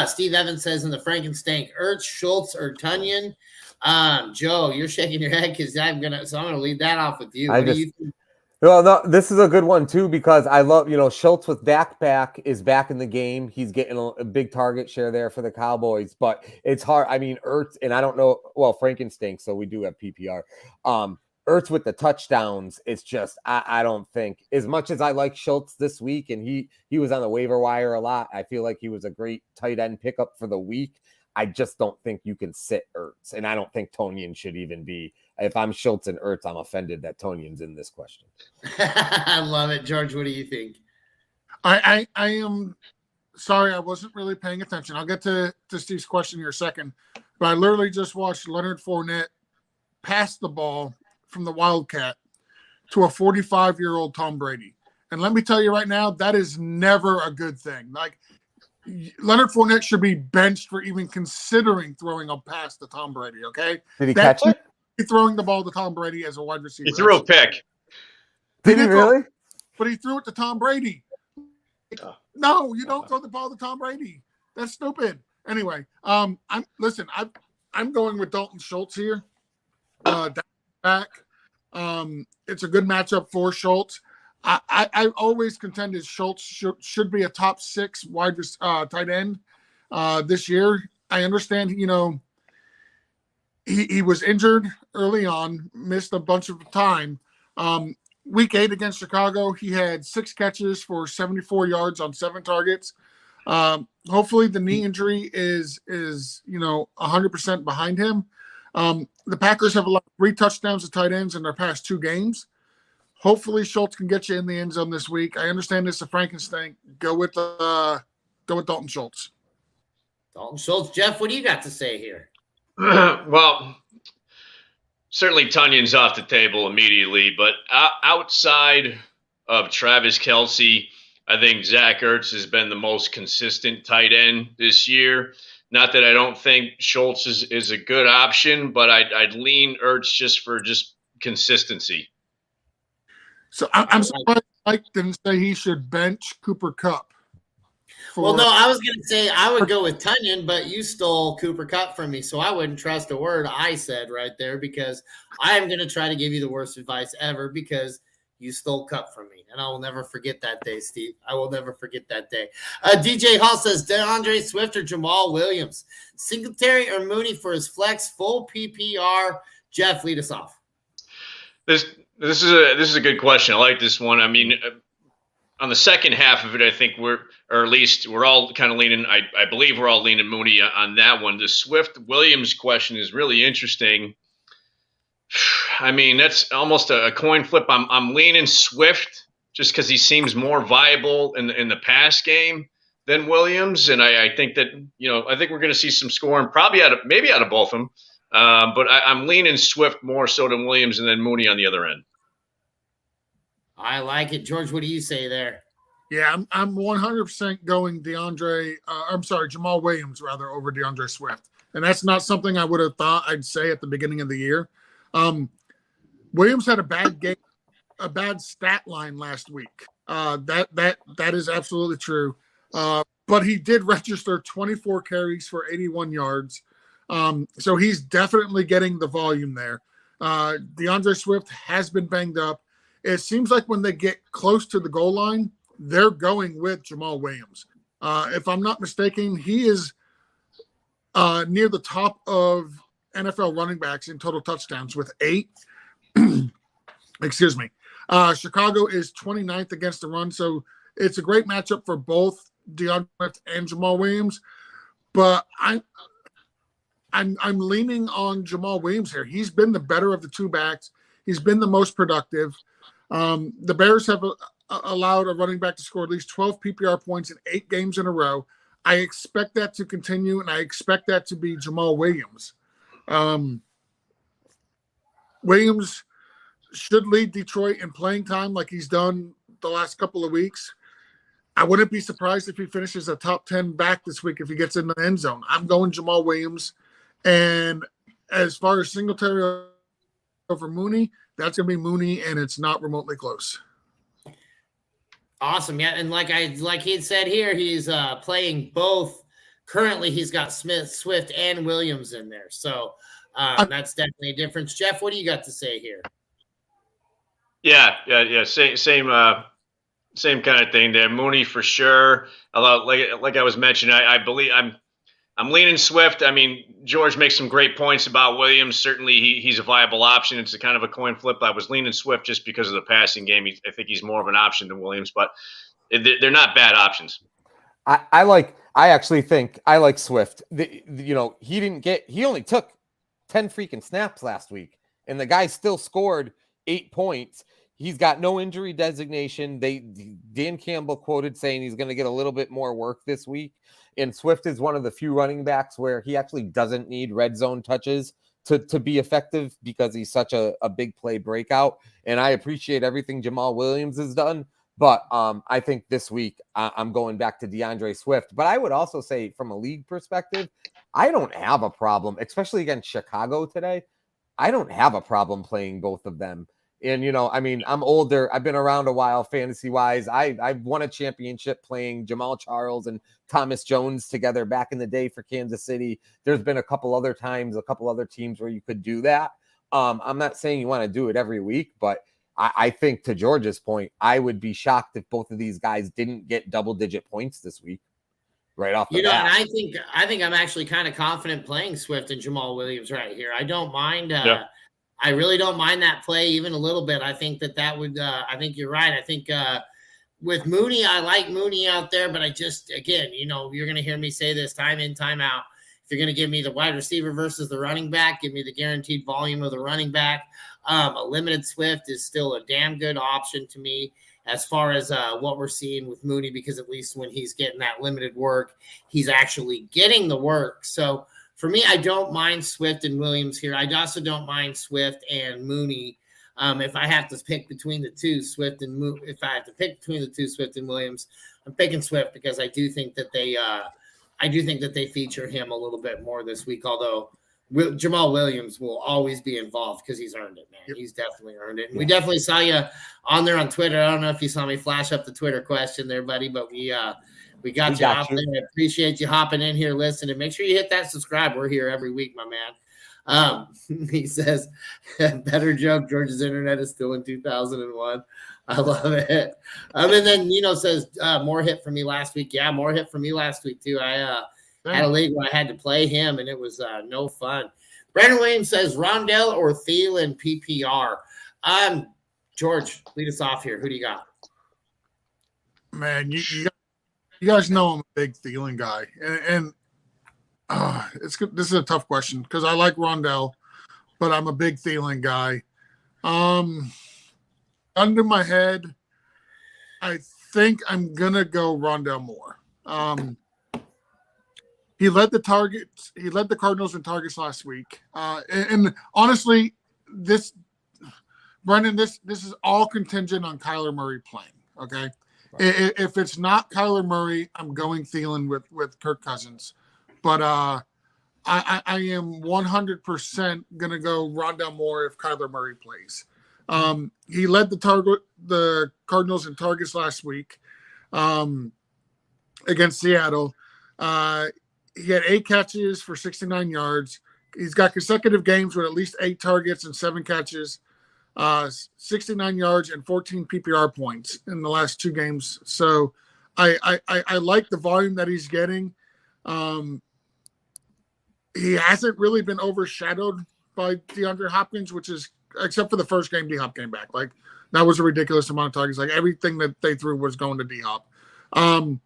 Steve Evans says in the Frankenstein, Ertz, Schultz, or Tunyon. Joe, you're shaking your head because I'm gonna lead that off with you. What do you think? Well, no, this is a good one too, because I love, Schultz with Dak back is back in the game. He's getting a big target share there for the Cowboys, but it's hard. Ertz, and I don't know, well, Frankenstein, so we do have PPR. Ertz with the touchdowns, it's just I don't think, as much as I like Schultz this week, and he was on the waiver wire a lot. I feel like he was a great tight end pickup for the week. I just don't think you can sit Ertz, and I don't think Tonyan should even be. If I'm Schultz and Ertz, I'm offended that Tonyan's in this question. I love it, George. What do you think? I am sorry, I wasn't really paying attention. I'll get to Steve's question here in a second, but I literally just watched Leonard Fournette pass the ball from the Wildcat to a 45-year-old Tom Brady. And let me tell you right now, that is never a good thing. Like, Leonard Fournette should be benched for even considering throwing a pass to Tom Brady, okay? Did he catch it? Throwing the ball to Tom Brady as a wide receiver. He threw a pick. Did he really? But he threw it to Tom Brady. No, you don't throw the ball to Tom Brady. That's stupid. Anyway, I'm going with Dalton Schultz here. Back. It's a good matchup for Schultz. I always contended Schultz should be a top 6 tight end this year. I understand, he was injured early on, missed a bunch of time. Week 8 against Chicago, he had 6 catches for 74 yards on 7 targets. Hopefully the knee injury is 100% behind him. The Packers have allowed 3 touchdowns to tight ends in their past 2 games. Hopefully Schultz can get you in the end zone this week. I understand this is a Frankenstein. Go with Dalton Schultz. Dalton Schultz. Jeff, what do you got to say here? Well, certainly Tonyan's off the table immediately, but outside of Travis Kelce, I think Zach Ertz has been the most consistent tight end this year. Not that I don't think Schultz is a good option, but I'd lean Ertz just for consistency. So I'm surprised Mike didn't say he should bench Cooper Kupp. Well, no, I was going to say I would go with Tonyan, but you stole Cooper Kupp from me, so I wouldn't trust a word I said right there because I am going to try to give you the worst advice ever because you stole Kupp from me, and I will never forget that day, Steve. I will never forget that day. DJ Hall says DeAndre Swift or Jamal Williams, Singletary or Mooney for his flex, full PPR. Jeff, lead us off. This is a good question. I like this one. I mean, on the second half of it, I think we're all kind of leaning. I believe we're all leaning Mooney on that one. The Swift Williams question is really interesting. I mean, that's almost a coin flip. I'm leaning Swift just because he seems more viable in the pass game than Williams, and I think that I think we're going to see some scoring probably out of both of them. But I'm leaning Swift more so than Williams, and then Mooney on the other end. I like it, George. What do you say there? Yeah, I'm 100% going Jamal Williams rather over DeAndre Swift, and that's not something I would have thought I'd say at the beginning of the year. Williams had a bad game, a bad stat line last week. That is absolutely true. But he did register 24 carries for 81 yards. So he's definitely getting the volume there. DeAndre Swift has been banged up. It seems like when they get close to the goal line, they're going with Jamal Williams. If I'm not mistaken, he is near the top of NFL running backs in total touchdowns with 8. Excuse me. Chicago is 29th against the run, so it's a great matchup for both DeAndre Swift and Jamal Williams. But I'm leaning on Jamal Williams here. He's been the better of the 2 backs. He's been the most productive. The Bears have allowed a running back to score at least 12 PPR points in 8 games in a row. I expect that to continue, and I expect that to be Jamal Williams. Williams should lead Detroit in playing time like he's done the last couple of weeks. I wouldn't be surprised if he finishes a top 10 back this week if he gets in the end zone. I'm going Jamal Williams. And as far as Singletary over Mooney, that's going to be Mooney, and it's not remotely close. Awesome, yeah. And like he had said here, he's playing both. Currently, he's got Swift, and Williams in there. So that's definitely a difference. Jeff, what do you got to say here? Yeah. Same kind of thing there. Mooney for sure. Although, like I was mentioning, I believe I'm leaning Swift. I mean, George makes some great points about Williams. Certainly, he's a viable option. It's a kind of a coin flip. I was leaning Swift just because of the passing game. I think he's more of an option than Williams, but they're not bad options. I actually think I like Swift. He only took 10 freaking snaps last week, and the guy still scored 8 points. He's got no injury designation. Dan Campbell quoted saying he's going to get a little bit more work this week. And Swift is one of the few running backs where he actually doesn't need red zone touches to be effective because he's such a big play breakout. And I appreciate everything Jamal Williams has done. But I think this week I'm going back to DeAndre Swift. But I would also say from a league perspective, I don't have a problem, especially against Chicago today. I don't have a problem playing both of them. And, I'm older. I've been around a while fantasy-wise. I've won a championship playing Jamal Charles and Thomas Jones together back in the day for Kansas City. There's been a couple other times, a couple other teams where you could do that. I'm not saying you want to do it every week, but I think to George's point, I would be shocked if both of these guys didn't get double-digit points this week right off the bat. And I think I'm actually kind of confident playing Swift and Jamal Williams right here. I don't mind I really don't mind that play even a little bit. I think that would I think you're right. I think with Mooney, I like Mooney out there, but I just, again, you're going to hear me say this time in, time out. If you're going to give me the wide receiver versus the running back, give me the guaranteed volume of the running back. A limited Swift is still a damn good option to me as far as what we're seeing with Mooney, because at least when he's getting that limited work, he's actually getting the work. So for me, I don't mind Swift and Williams here. I also don't mind Swift and Mooney. If I have to pick between the two, Swift and Williams, I'm picking Swift because I do think that they feature him a little bit more this week. Although Jamal Williams will always be involved because he's earned it, man. Yep. He's definitely earned it. And we definitely saw you on there on Twitter. I don't know if you saw me flash up the Twitter question there, buddy, but we got you out there. I appreciate you hopping in here, listening. Make sure you hit that subscribe. We're here every week, my man. He says, better joke. George's internet is still in 2001. I love it. And then, says more hit for me last week. Yeah, more hit for me last week, too. I had a league where I had to play him, and it was no fun. Brandon Williams says, Rondell or Thielen PPR? George, lead us off here. Who do you got? Man, you guys know I'm a big Thielen guy, and this is a tough question because I like Rondell, but I'm a big Thielen guy. Under my head, I think I'm gonna go Rondell Moore. He led the targets. He led the Cardinals in targets last week. And honestly, Brendan, this is all contingent on Kyler Murray playing. Okay. Right. If it's not Kyler Murray, I'm going Thielen with Kirk Cousins. But I am 100% going to go Rondell Moore if Kyler Murray plays. He led the Cardinals in targets last week against Seattle. He had 8 catches for 69 yards. He's got consecutive games with at least 8 targets and 7 catches. 69 yards and 14 PPR points in the last 2 games. So I like the volume that he's getting. He hasn't really been overshadowed by DeAndre Hopkins, which is, except for the first game D-Hop came back. Like, that was a ridiculous amount of targets. Like, everything that they threw was going to D-Hop. I'm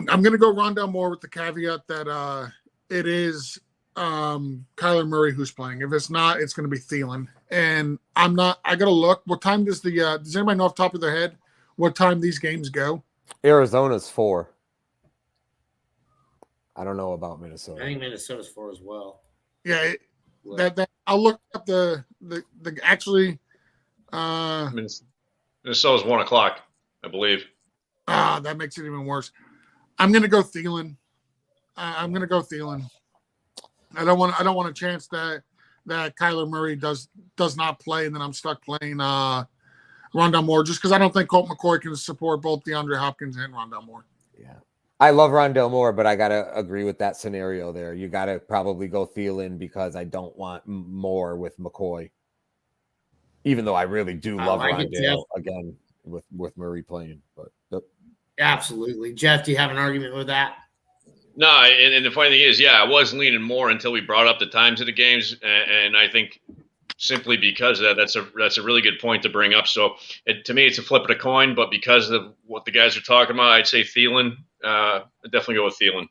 going to go Rondell Moore with the caveat that it is Kyler Murray who's playing. If it's not, it's going to be Thielen. And I got to look. What time does does anybody know off the top of their head what time these games go? Arizona's 4. I don't know about Minnesota. I think Minnesota's 4 as well. Yeah, that I'll look up the actually. Minnesota's 1 o'clock, I believe. That makes it even worse. I'm going to go Thielen. I'm going to go Thielen. I don't want a chance that Kyler Murray does not play, and then I'm stuck playing Rondell Moore just because I don't think Colt McCoy can support both DeAndre Hopkins and Rondell Moore. Yeah, I love Rondell Moore, but I gotta agree with that scenario there. You gotta probably go Thielen because I don't want Moore with McCoy, even though I really do love Rondell again with Murray playing. But absolutely, Jeff, do you have an argument with that? No, and the funny thing is, yeah, I was leaning more until we brought up the times of the games, and I think simply because of that, that's a really good point to bring up. So to me, it's a flip of a coin, but because of what the guys are talking about, I'd say Thielen. I'd definitely go with Thielen.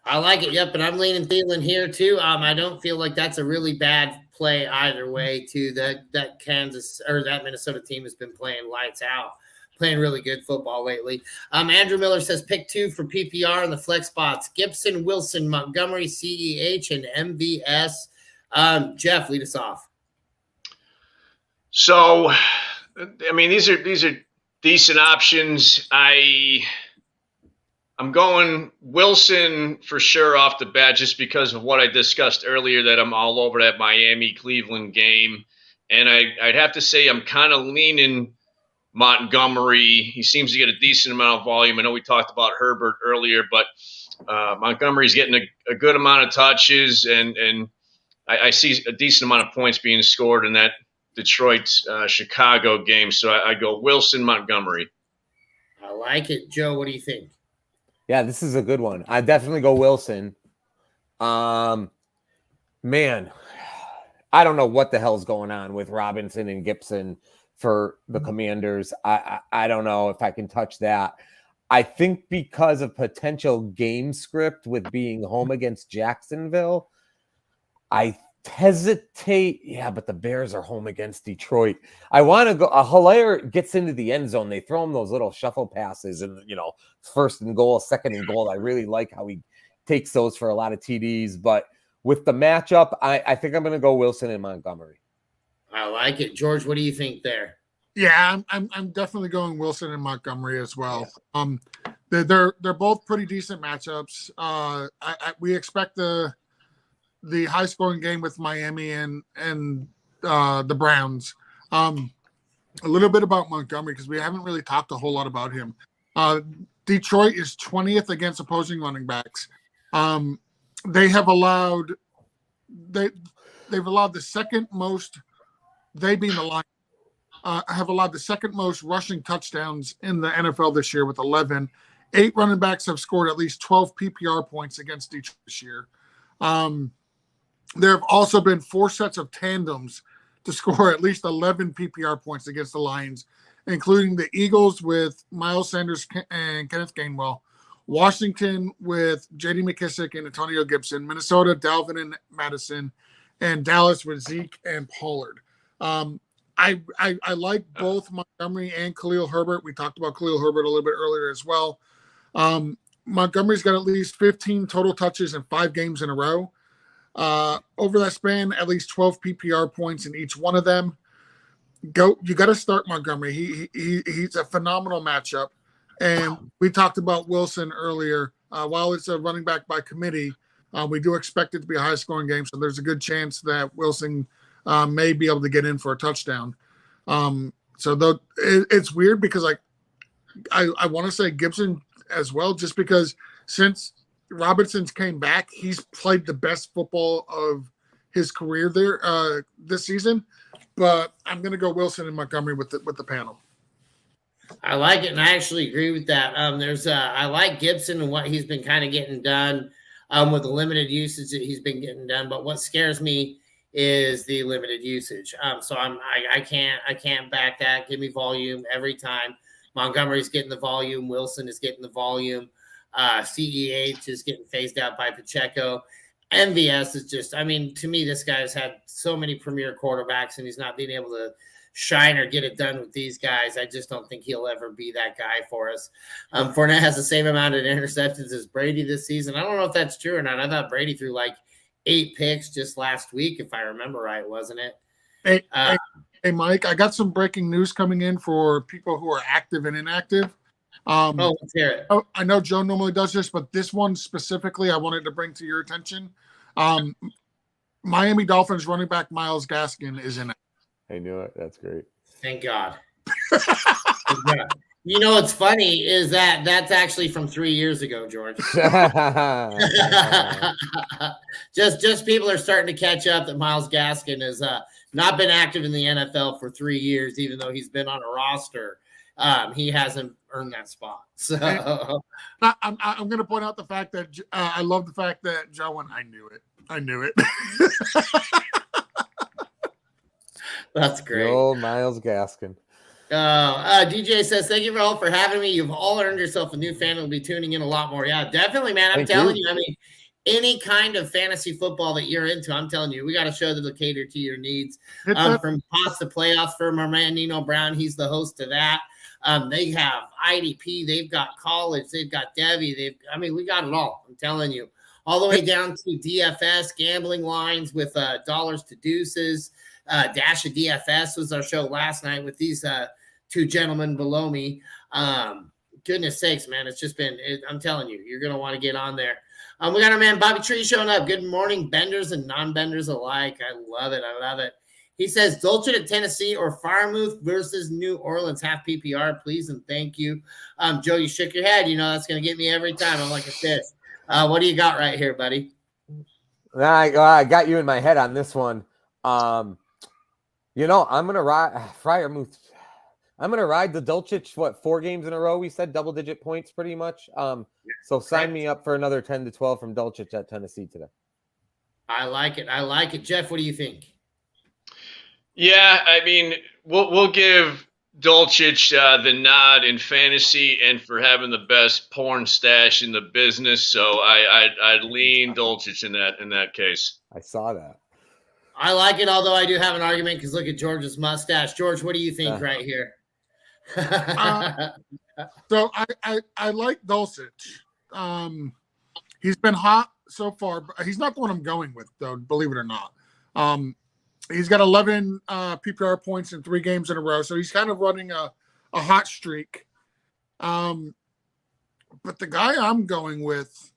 I like it. Yep, and I'm leaning Thielen here too. I don't feel like that's a really bad play either way. Too that Kansas or that Minnesota team has been playing lights out, playing really good football lately. Andrew Miller says pick 2 for PPR in the flex spots: Gibson, Wilson, Montgomery, CEH, and MVS. Jeff, lead us off. So, I mean, these are decent options. I'm going Wilson for sure off the bat just because of what I discussed earlier, that I'm all over that Miami-Cleveland game. And I'd have to say I'm kind of leaning Montgomery. He seems to get a decent amount of volume. I know we talked about Herbert earlier, but Montgomery's getting a good amount of touches, and I see a decent amount of points being scored in that Detroit-Chicago game. So I go Wilson, Montgomery. I like it. Joe, what do you think? Yeah, this is a good one. I definitely go Wilson. Man, I don't know what the hell's going on with Robinson and Gibson for the Commanders. I don't know if I can touch that. I think because of potential game script with being home against Jacksonville, I hesitate. Yeah, but the Bears are home against Detroit. I want to go. Hilaire gets into the end zone. They throw him those little shuffle passes, and first and goal, second and goal. I really like how he takes those for a lot of TDs. But with the matchup, I think I'm going to go Wilson and Montgomery. I like it, George. What do you think there? Yeah, I'm definitely going Wilson and Montgomery as well. They're both pretty decent matchups. We expect the high scoring game with Miami and the Browns. A little bit about Montgomery because we haven't really talked a whole lot about him. Detroit is 20th against opposing running backs. They have allowed they've allowed the second most. They being the Lions have allowed the second most rushing touchdowns in the NFL this year with 11. 8 running backs have scored at least 12 PPR points against Detroit this year. There have also been 4 sets of tandems to score at least 11 PPR points against the Lions, including the Eagles with Miles Sanders and Kenneth Gainwell, Washington with J.D. McKissick and Antonio Gibson, Minnesota, Dalvin and Madison, and Dallas with Zeke and Pollard. I like both Montgomery and Khalil Herbert. We talked about Khalil Herbert a little bit earlier as well. Montgomery's got at least 15 total touches in 5 games in a row. Over that span, at least 12 PPR points in each one of them. You got to start Montgomery. He's a phenomenal matchup. And we talked about Wilson earlier. While it's a running back by committee, we do expect it to be a high-scoring game, so there's a good chance that Wilson may be able to get in for a touchdown. It's weird because I want to say Gibson as well, just because since Robinson's came back, he's played the best football of his career there this season. But I'm going to go Wilson and Montgomery with the panel. I like it, and I actually agree with that. I like Gibson and what he's been kind of getting done with the limited usage that he's been getting done. But what scares me is the limited usage. So I can't back that. Give me volume every time. Montgomery's getting the volume. Wilson is getting the volume. CEH is getting phased out by Pacheco. MVS is just, to me, this guy's had so many premier quarterbacks, and he's not being able to shine or get it done with these guys. I just don't think he'll ever be that guy for us. Fournette has the same amount of interceptions as Brady this season. I don't know if that's true or not. I thought Brady threw 8 picks just last week, if I remember right, wasn't it? Hey, Mike, I got some breaking news coming in for people who are active and inactive. Let's hear it. I know Joe normally does this, but this one specifically I wanted to bring to your attention. Miami Dolphins running back Myles Gaskin is in it. I knew it. That's great. Thank God. You know what's funny is that's actually from 3 years ago, George. just people are starting to catch up that Myles Gaskin has not been active in the NFL for 3 years, even though he's been on a roster he hasn't earned that spot. So I'm going to point out the fact that I love the fact that Joe went, I knew it. That's great. The old Miles Gaskin. DJ says, thank you all for having me. You've all earned yourself a new fan. Will be tuning in a lot more. Yeah, definitely, man. I'm telling you. I mean, any kind of fantasy football that you're into, I'm telling you, we got to show that will cater to your needs. From past the playoffs for our man Nino Brown, he's the host of that. They have IDP, they've got college, they've got Debbie, we got it all. I'm telling you, all the way down to DFS gambling lines with dollars to deuces. Dash of DFS was our show last night with these two gentlemen below me. Goodness sakes, man, it's just been. I'm telling you, you're gonna want to get on there. We got our man Bobby Tree showing up. Good morning, benders and non-benders alike. I love it. I love it. He says, Dulcich at Tennessee or Firemouth versus New Orleans. Half PPR, please, and thank you. Joe, you shook your head. You know that's going to get me every time. I'm like a fish. What do you got right here, buddy? I got you in my head on this one. I'm going to ride Firemouth. I'm going to ride the Dulcich, 4 games in a row? We said double-digit points pretty much. So sign me up for another 10 to 12 from Dulcich at Tennessee today. I like it. Jeff, what do you think? Yeah, I mean, we'll give Dulcich the nod in fantasy and for having the best porn stash in the business. So I'd lean Dulcich in that case. I saw that. I like it, although I do have an argument because look at George's mustache. George, what do you think right here? So I like Dulcich. He's been hot so far, but he's not the one I'm going with, though, believe it or not. He's got 11 PPR points in 3 games in a row, so he's kind of running a hot streak. But the guy I'm going with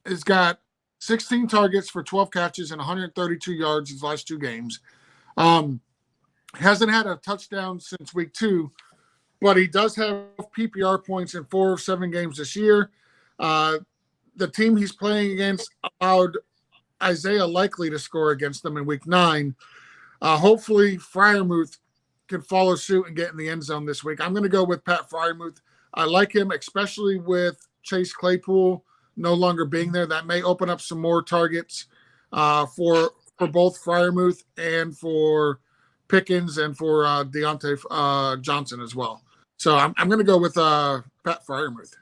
has got 16 targets for 12 catches and 132 yards his last 2 games. Hasn't had a touchdown since week 2, but he does have PPR points in 4 of 7 games this year. The team he's playing against allowed Isaiah Likely to score against them in week 9. Hopefully Firemouth can follow suit and get in the end zone this week. I'm going to go with Pat Firemouth. I like him, especially with Chase Claypool no longer being there. That may open up some more targets for both Firemouth and for Pickens and for Deontay Johnson as well. So I'm going to go with Pat Firemouth.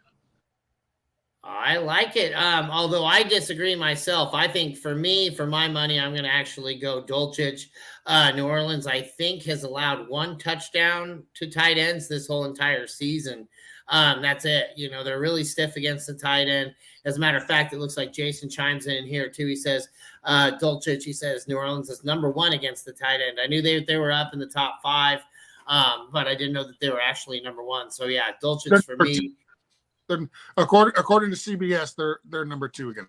I like it. Although I disagree myself. I think for my money, I'm going to actually go Dulcich. New Orleans, I think, has allowed 1 touchdown to tight ends this whole entire season. That's it. They're really stiff against the tight end. As a matter of fact, it looks like Jason chimes in here too. He says, Dulcich, he says, New Orleans is number 1 against the tight end. I knew they were up in the top 5, but I didn't know that they were actually number 1. So yeah, Dulcich for me. According to CBS, they're number 2 again.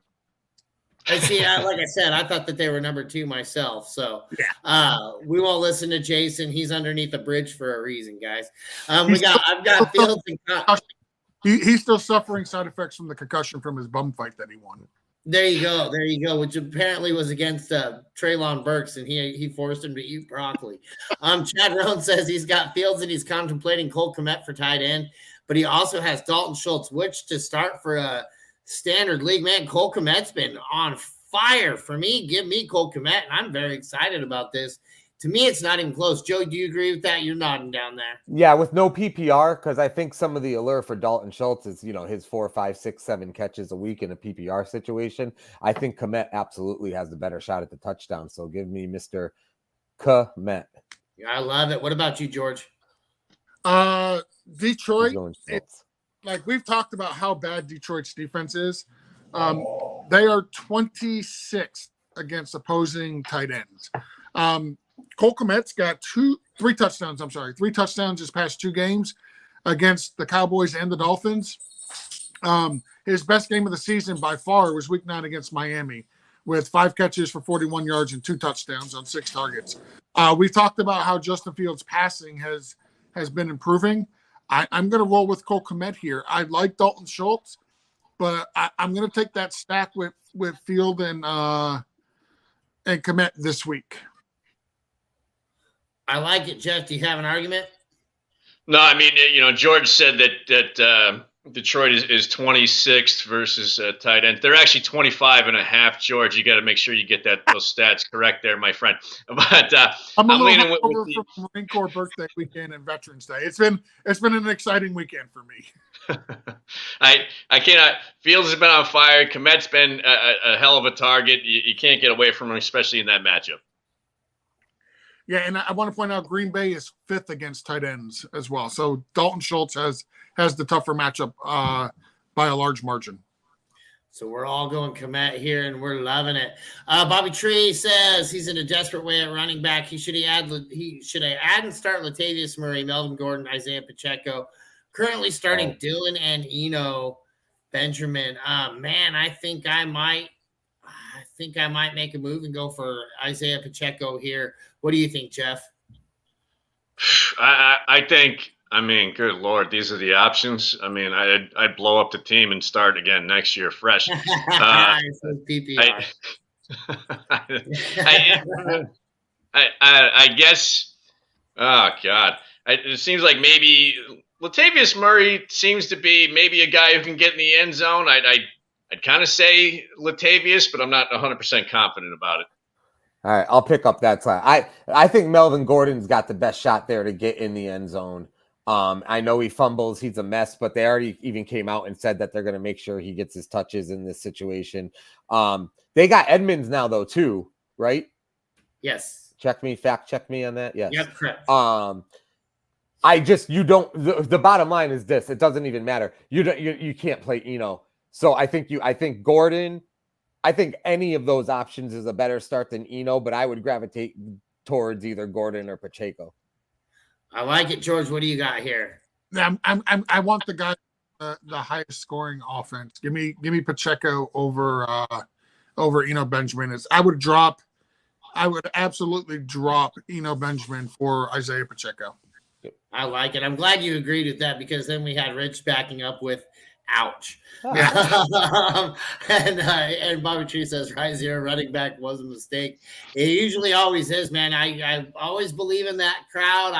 I see. Like I said, I thought that they were number 2 myself. So we won't listen to Jason. He's underneath a bridge for a reason, guys. I've got Fields and he's still suffering side effects from the concussion from his bum fight that he won. There you go. Which apparently was against Treylon Burks, and he forced him to eat broccoli. Chad Rohn says he's got Fields and he's contemplating Cole Kmet for tight end. But he also has Dalton Schultz, which to start for a standard league, man, Cole Kmet's been on fire for me. Give me Cole Kmet, and I'm very excited about this. To me, it's not even close. Joe, do you agree with that? You're nodding down there. Yeah, with no PPR, because I think some of the allure for Dalton Schultz is, his 4, 5, 6, 7 catches a week in a PPR situation. I think Kmet absolutely has the better shot at the touchdown. So give me Mr. Kmet. Yeah, I love it. What about you, George? Detroit, like we've talked about how bad Detroit's defense is. They are 26th against opposing tight ends. Cole Kmet's got 3 touchdowns. 3 touchdowns his past 2 games against the Cowboys and the Dolphins. His best game of the season by far was week 9 against Miami with 5 catches for 41 yards and 2 touchdowns on 6 targets. We've talked about how Justin Fields' passing has been improving. I'm going to roll with Cole Kmet here. I like Dalton Schultz, but I'm going to take that stack with Field and Kmet this week. I like it, Jeff. Do you have an argument? No, I mean, George said that Detroit is 26th versus tight end. They're actually 25.5. George, you got to make sure you get those stats correct there, my friend. But I'm leaning with over the. from Marine Corps birthday weekend and Veterans Day. It's been an exciting weekend for me. I cannot. Fields has been on fire. Komet's been a hell of a target. You can't get away from him, especially in that matchup. Yeah, and I want to point out Green Bay is 5th against tight ends as well. So Dalton Schultz has the tougher matchup by a large margin. So we're all going Komet here, and we're loving it. Bobby Tree says he's in a desperate way at running back. He should add and start Latavius Murray, Melvin Gordon, Isaiah Pacheco. Currently starting Dylan and Eno Benjamin. Man, I think I might make a move and go for Isaiah Pacheco here. What do you think, Jeff? I think, good Lord, these are the options. I'd blow up the team and start again next year fresh. I guess, oh, God. It seems like maybe Latavius Murray seems to be maybe a guy who can get in the end zone. I'd kind of say Latavius, but I'm not 100% confident about it. All right, I'll pick up that side. I think Melvin Gordon's got the best shot there to get in the end zone. I know he fumbles, he's a mess, but they already even came out and said that they're going to make sure he gets his touches in this situation. They got Edmonds now, though, too, right? Yes. Fact check me on that. Yes. Yep, correct. The bottom line is this: it doesn't even matter. You can't play Eno. So I think Gordon. I think any of those options is a better start than Eno, but I would gravitate towards either Gordon or Pacheco. I like it, George. What do you got here? I want the guy the highest scoring offense. Give me Pacheco over Eno Benjamin. I would absolutely drop Eno Benjamin for Isaiah Pacheco. I like it. I'm glad you agreed with that, because then we had Rich backing up with ouch. Yeah. And Bobby Tree says right zero running back was a mistake. It usually always is, man. I always believe in that crowd.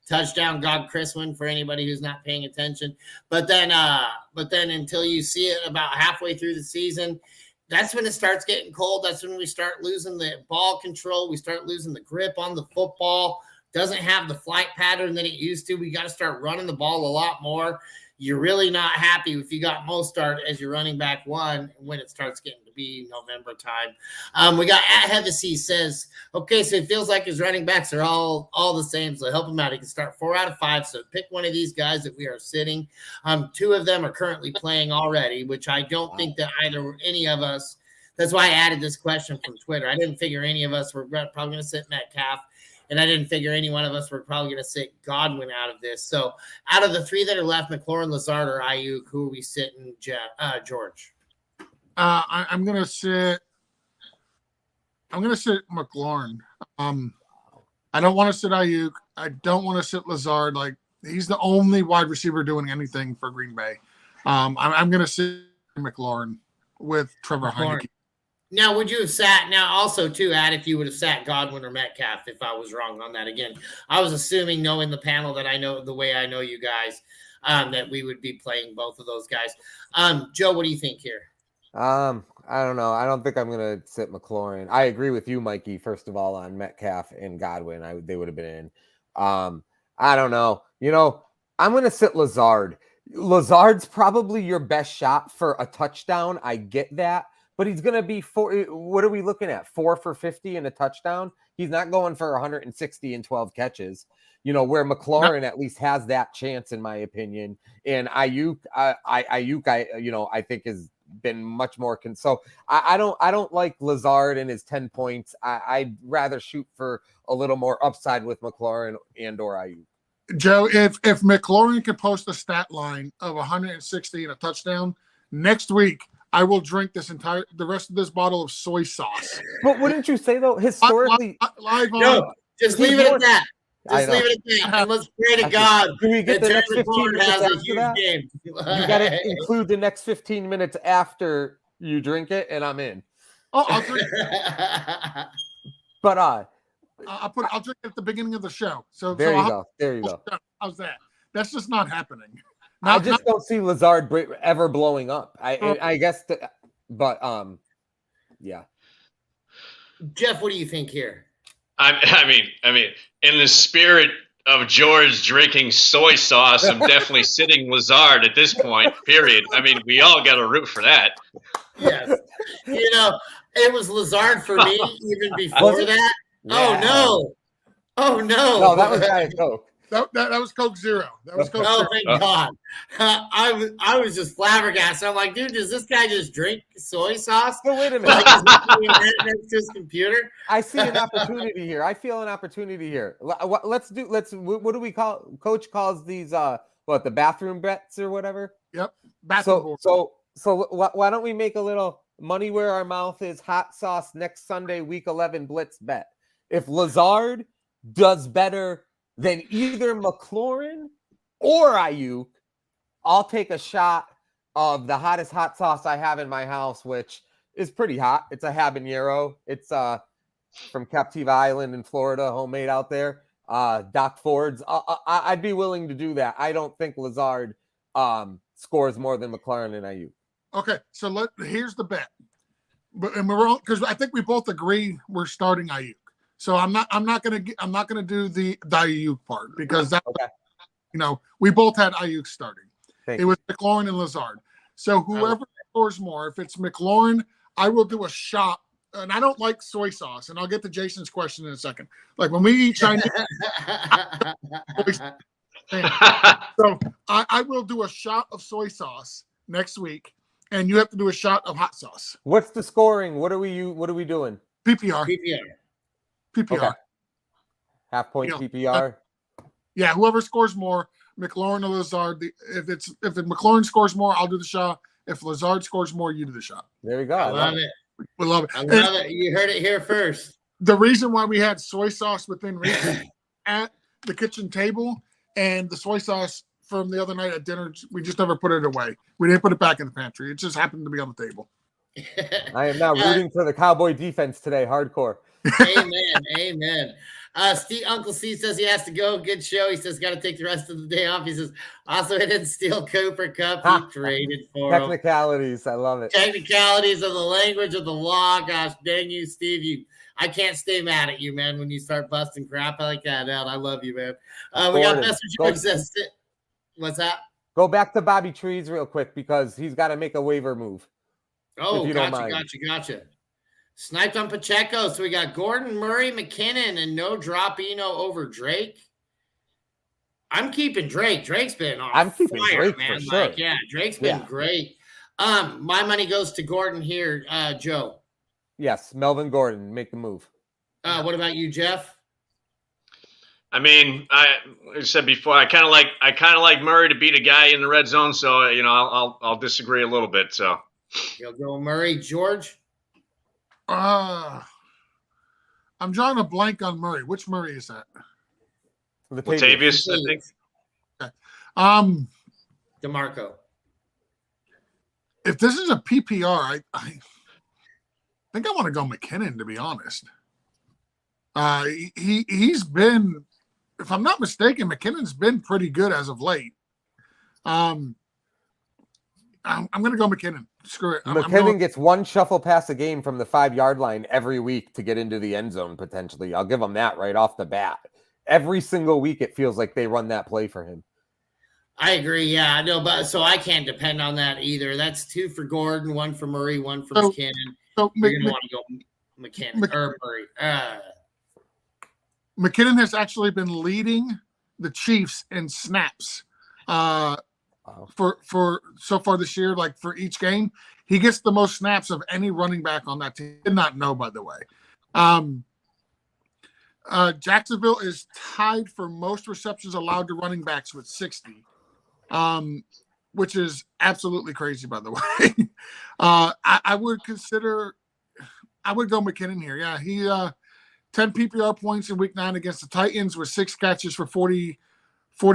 Touchdown, God Chriswin, for anybody who's not paying attention. But then until you see it about halfway through the season, that's when it starts getting cold. That's when we start losing the ball control. We start losing the grip on the football. Doesn't have the flight pattern that it used to. We got to start running the ball a lot more. You're really not happy if you got Mostert as your running back one when it starts getting to be November time. We got at Hevesy says, okay, so it feels like his running backs are all the same, so help him out. He can start 4 out of 5, so pick one of these guys that we are sitting. 2 of them are currently playing already, which I don't think that any of us, that's why I added this question from Twitter. I didn't figure any of us were probably going to sit Metcalf. And I didn't figure any one of us were probably going to sit Godwin out of this. So out of the 3 that are left, McLaurin, Lazard, or Ayuk, who are we sitting, George? I'm going to sit McLaurin. I don't want to sit Ayuk. I don't want to sit Lazard. Like, he's the only wide receiver doing anything for Green Bay. I'm going to sit McLaurin with Trevor Heineke. Now, would you have sat? Now, also, too, add if you would have sat Godwin or Metcalf, if I was wrong on that. Again, I was assuming, knowing the panel that I know, the way I know you guys, that we would be playing both of those guys. Joe, what do you think here? I don't know. I don't think I'm going to sit McLaurin. I agree with you, Mikey, first of all, on Metcalf and Godwin. They would have been in. I don't know. I'm going to sit Lazard. Lazard's probably your best shot for a touchdown. I get that. But he's going to be what are we looking at? 4 for 50 and a touchdown. He's not going for 160 and 12 catches, where McLaurin at least has that chance, in my opinion. And Ayuk, I think has been much more. So I don't like Lazard and his 10 points. I'd rather shoot for a little more upside with McLaurin and or Ayuk. Joe, if McLaurin could post a stat line of 160 and a touchdown next week, I will drink the rest of this bottle of soy sauce. But wouldn't you say, though, historically? Live on. No, just leave it at that. Just leave it at that. And let's pray to God. Do we get the next 15 minutes has after a huge that? game. You got to include the next 15 minutes after you drink it, and I'm in. Oh, I'll drink. But I'll drink it at the beginning of the show. So There you go. How's that? That's just not happening. I just don't see Lazard ever blowing up. I guess, yeah. Jeff, what do you think here? I mean, in the spirit of George drinking soy sauce, I'm definitely sitting Lazard at this point. Period. I mean, we all got to root for that. Yes, it was Lazard for me even before that. Yeah. Oh no! No, that was Diet Coke. That was Coke Zero. That was Coke Oh, Zero. thank God! I was just flabbergasted. I'm like, dude, does this guy just drink soy sauce? But wait a minute. Like he's looking at it next to his computer. I see an opportunity here. I feel an opportunity here. What do we call? Coach calls these the bathroom bets or whatever. Yep. Bathroom So why don't we make a little money where our mouth is hot sauce next Sunday, week 11 blitz bet? If Lazard does better than either McLaurin or Ayuk, I'll take a shot of the hottest hot sauce I have in my house, which is pretty hot. It's a habanero. It's from Captiva Island in Florida, homemade out there. Doc Ford's. I'd be willing to do that. I don't think Lazard scores more than McLaurin and Ayuk. Okay, so here's the bet, and we're all, because I think we both agree we're starting Ayuk. So I'm not gonna do the Ayuk part because that we both had Ayuk starting. It was McLaurin and Lazard. So whoever scores more, if it's McLaurin, I will do a shot. And I don't like soy sauce, and I'll get to Jason's question in a second. Like when we eat Chinese, so I will do a shot of soy sauce next week, and you have to do a shot of hot sauce. What's the scoring? What are we doing? PPR. Okay. Half point PPR. Yeah, whoever scores more, McLaurin or Lazard. If McLaurin scores more, I'll do the shot. If Lazard scores more, you do the shot. There we go. I love it. We love it. I love it. You heard it here first. The reason why we had soy sauce within reach at the kitchen table and the soy sauce from the other night at dinner, we just never put it away. We didn't put it back in the pantry. It just happened to be on the table. I am now rooting for the Cowboy defense today, hardcore. Amen. Uncle Steve says he has to go. Good show. He says got to take the rest of the day off. He says also he didn't steal Cooper Cup. He traded for technicalities. I love it. Technicalities of the language of the law. Gosh dang you, Steve. I can't stay mad at you, man, when you start busting crap like that out. I love you, man. We got Mr. George says, what's that? Go back to Bobby Trees real quick because he's got to make a waiver move. Oh, gotcha. Sniped on Pacheco. So we got Gordon, Murray, McKinnon, and no drop Eno over Drake. I'm keeping Drake. Drake's been on fire, man. For sure. Drake's been great. My money goes to Gordon here, Joe. Yes, Melvin Gordon, make the move. What about you, Jeff? I mean, like I said before, I kind of like Murray to beat a guy in the red zone. So I'll disagree a little bit. So you'll go Murray, George. I'm drawing a blank on Murray. Which Murray is that? Latavius, I think. Okay. DeMarco. If this is a PPR, I think I want to go McKinnon, to be honest. He's been, if I'm not mistaken, McKinnon's been pretty good as of late. I'm going to go McKinnon. Screw it. McKinnon gets one shuffle pass a game from the 5-yard line every week to get into the end zone potentially. I'll give him that right off the bat. Every single week, it feels like they run that play for him. I agree. Yeah, no, but so I can't depend on that either. That's 2 for Gordon, 1 for Murray, 1 for McKinnon. So you're going to want to go McKinnon or Murray. McKinnon has actually been leading the Chiefs in snaps. For so far this year, like for each game, he gets the most snaps of any running back on that team. Did not know, by the way. Jacksonville is tied for most receptions allowed to running backs with 60, which is absolutely crazy, by the way. I would go McKinnon here. Yeah, he 10 PPR points in week 9 against the Titans with 6 catches for 40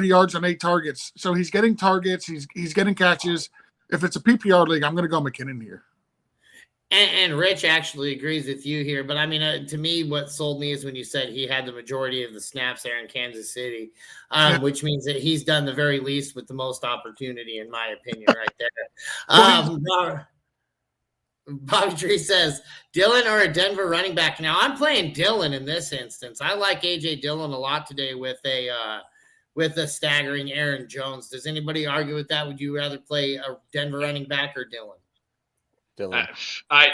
yards on 8 targets. So he's getting targets. He's getting catches. If it's a PPR league, I'm going to go McKinnon here. And Rich actually agrees with you here, but I mean, to me, what sold me is when you said he had the majority of the snaps there in Kansas City, which means that he's done the very least with the most opportunity, in my opinion, right there. Bobby Tree says Dillon or a Denver running back. Now I'm playing Dillon in this instance. I like AJ Dillon a lot today with a staggering Aaron Jones. Does anybody argue with that? Would you rather play a Denver running back or Dillon? Dillon. I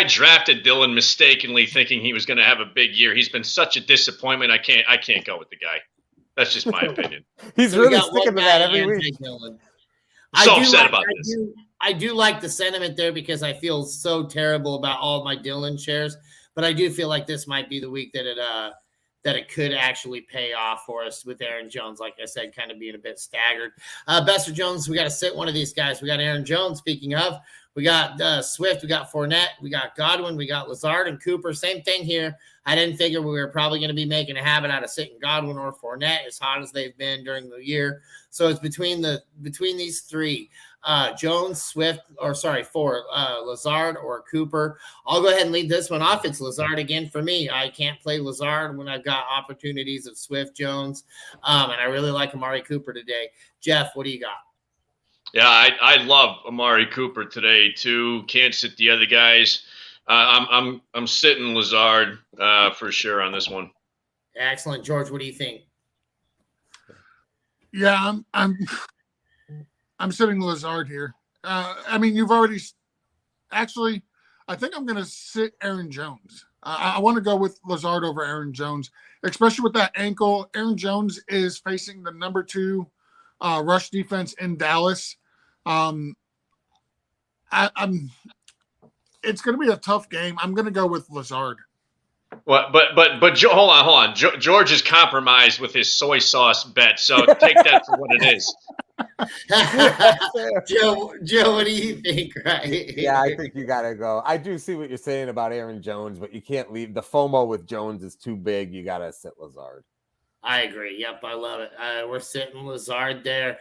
drafted Dillon mistakenly thinking he was going to have a big year. He's been such a disappointment. I can't go with the guy. That's just my opinion. He's really sticking to that every week. So upset about this. I do like the sentiment there because I feel so terrible about all my Dillon shares, but I do feel like this might be the week that it could actually pay off for us with Aaron Jones, like I said, kind of being a bit staggered. Bester Jones, we got to sit one of these guys. We got Aaron Jones, speaking of. We got Swift, we got Fournette, we got Godwin, we got Lazard and Cooper. Same thing here. I didn't figure we were probably going to be making a habit out of sitting Godwin or Fournette as hot as they've been during the year. So it's between these three. Jones, Swift, for Lazard or Cooper. I'll go ahead and lead this one off. It's Lazard again for me. I can't play Lazard when I've got opportunities of Swift, Jones, and I really like Amari Cooper today. Jeff, what do you got? Yeah, I love Amari Cooper today too. Can't sit the other guys. I'm sitting Lazard for sure on this one. Excellent, George. What do you think? Yeah, I'm sitting Lazard here. I mean, you've already actually. I think I'm going to sit Aaron Jones. I want to go with Lazard over Aaron Jones, especially with that ankle. Aaron Jones is facing the number 2 rush defense in Dallas. It's going to be a tough game. I'm going to go with Lazard. Well, but hold on. George is compromised with his soy sauce bet, so take that for what it is. Joe, what do you think? Right? Yeah, I think you got to go. I do see what you're saying about Aaron Jones, but you can't leave. The FOMO with Jones is too big. You got to sit Lazard. I agree. Yep, I love it. We're sitting Lazard there.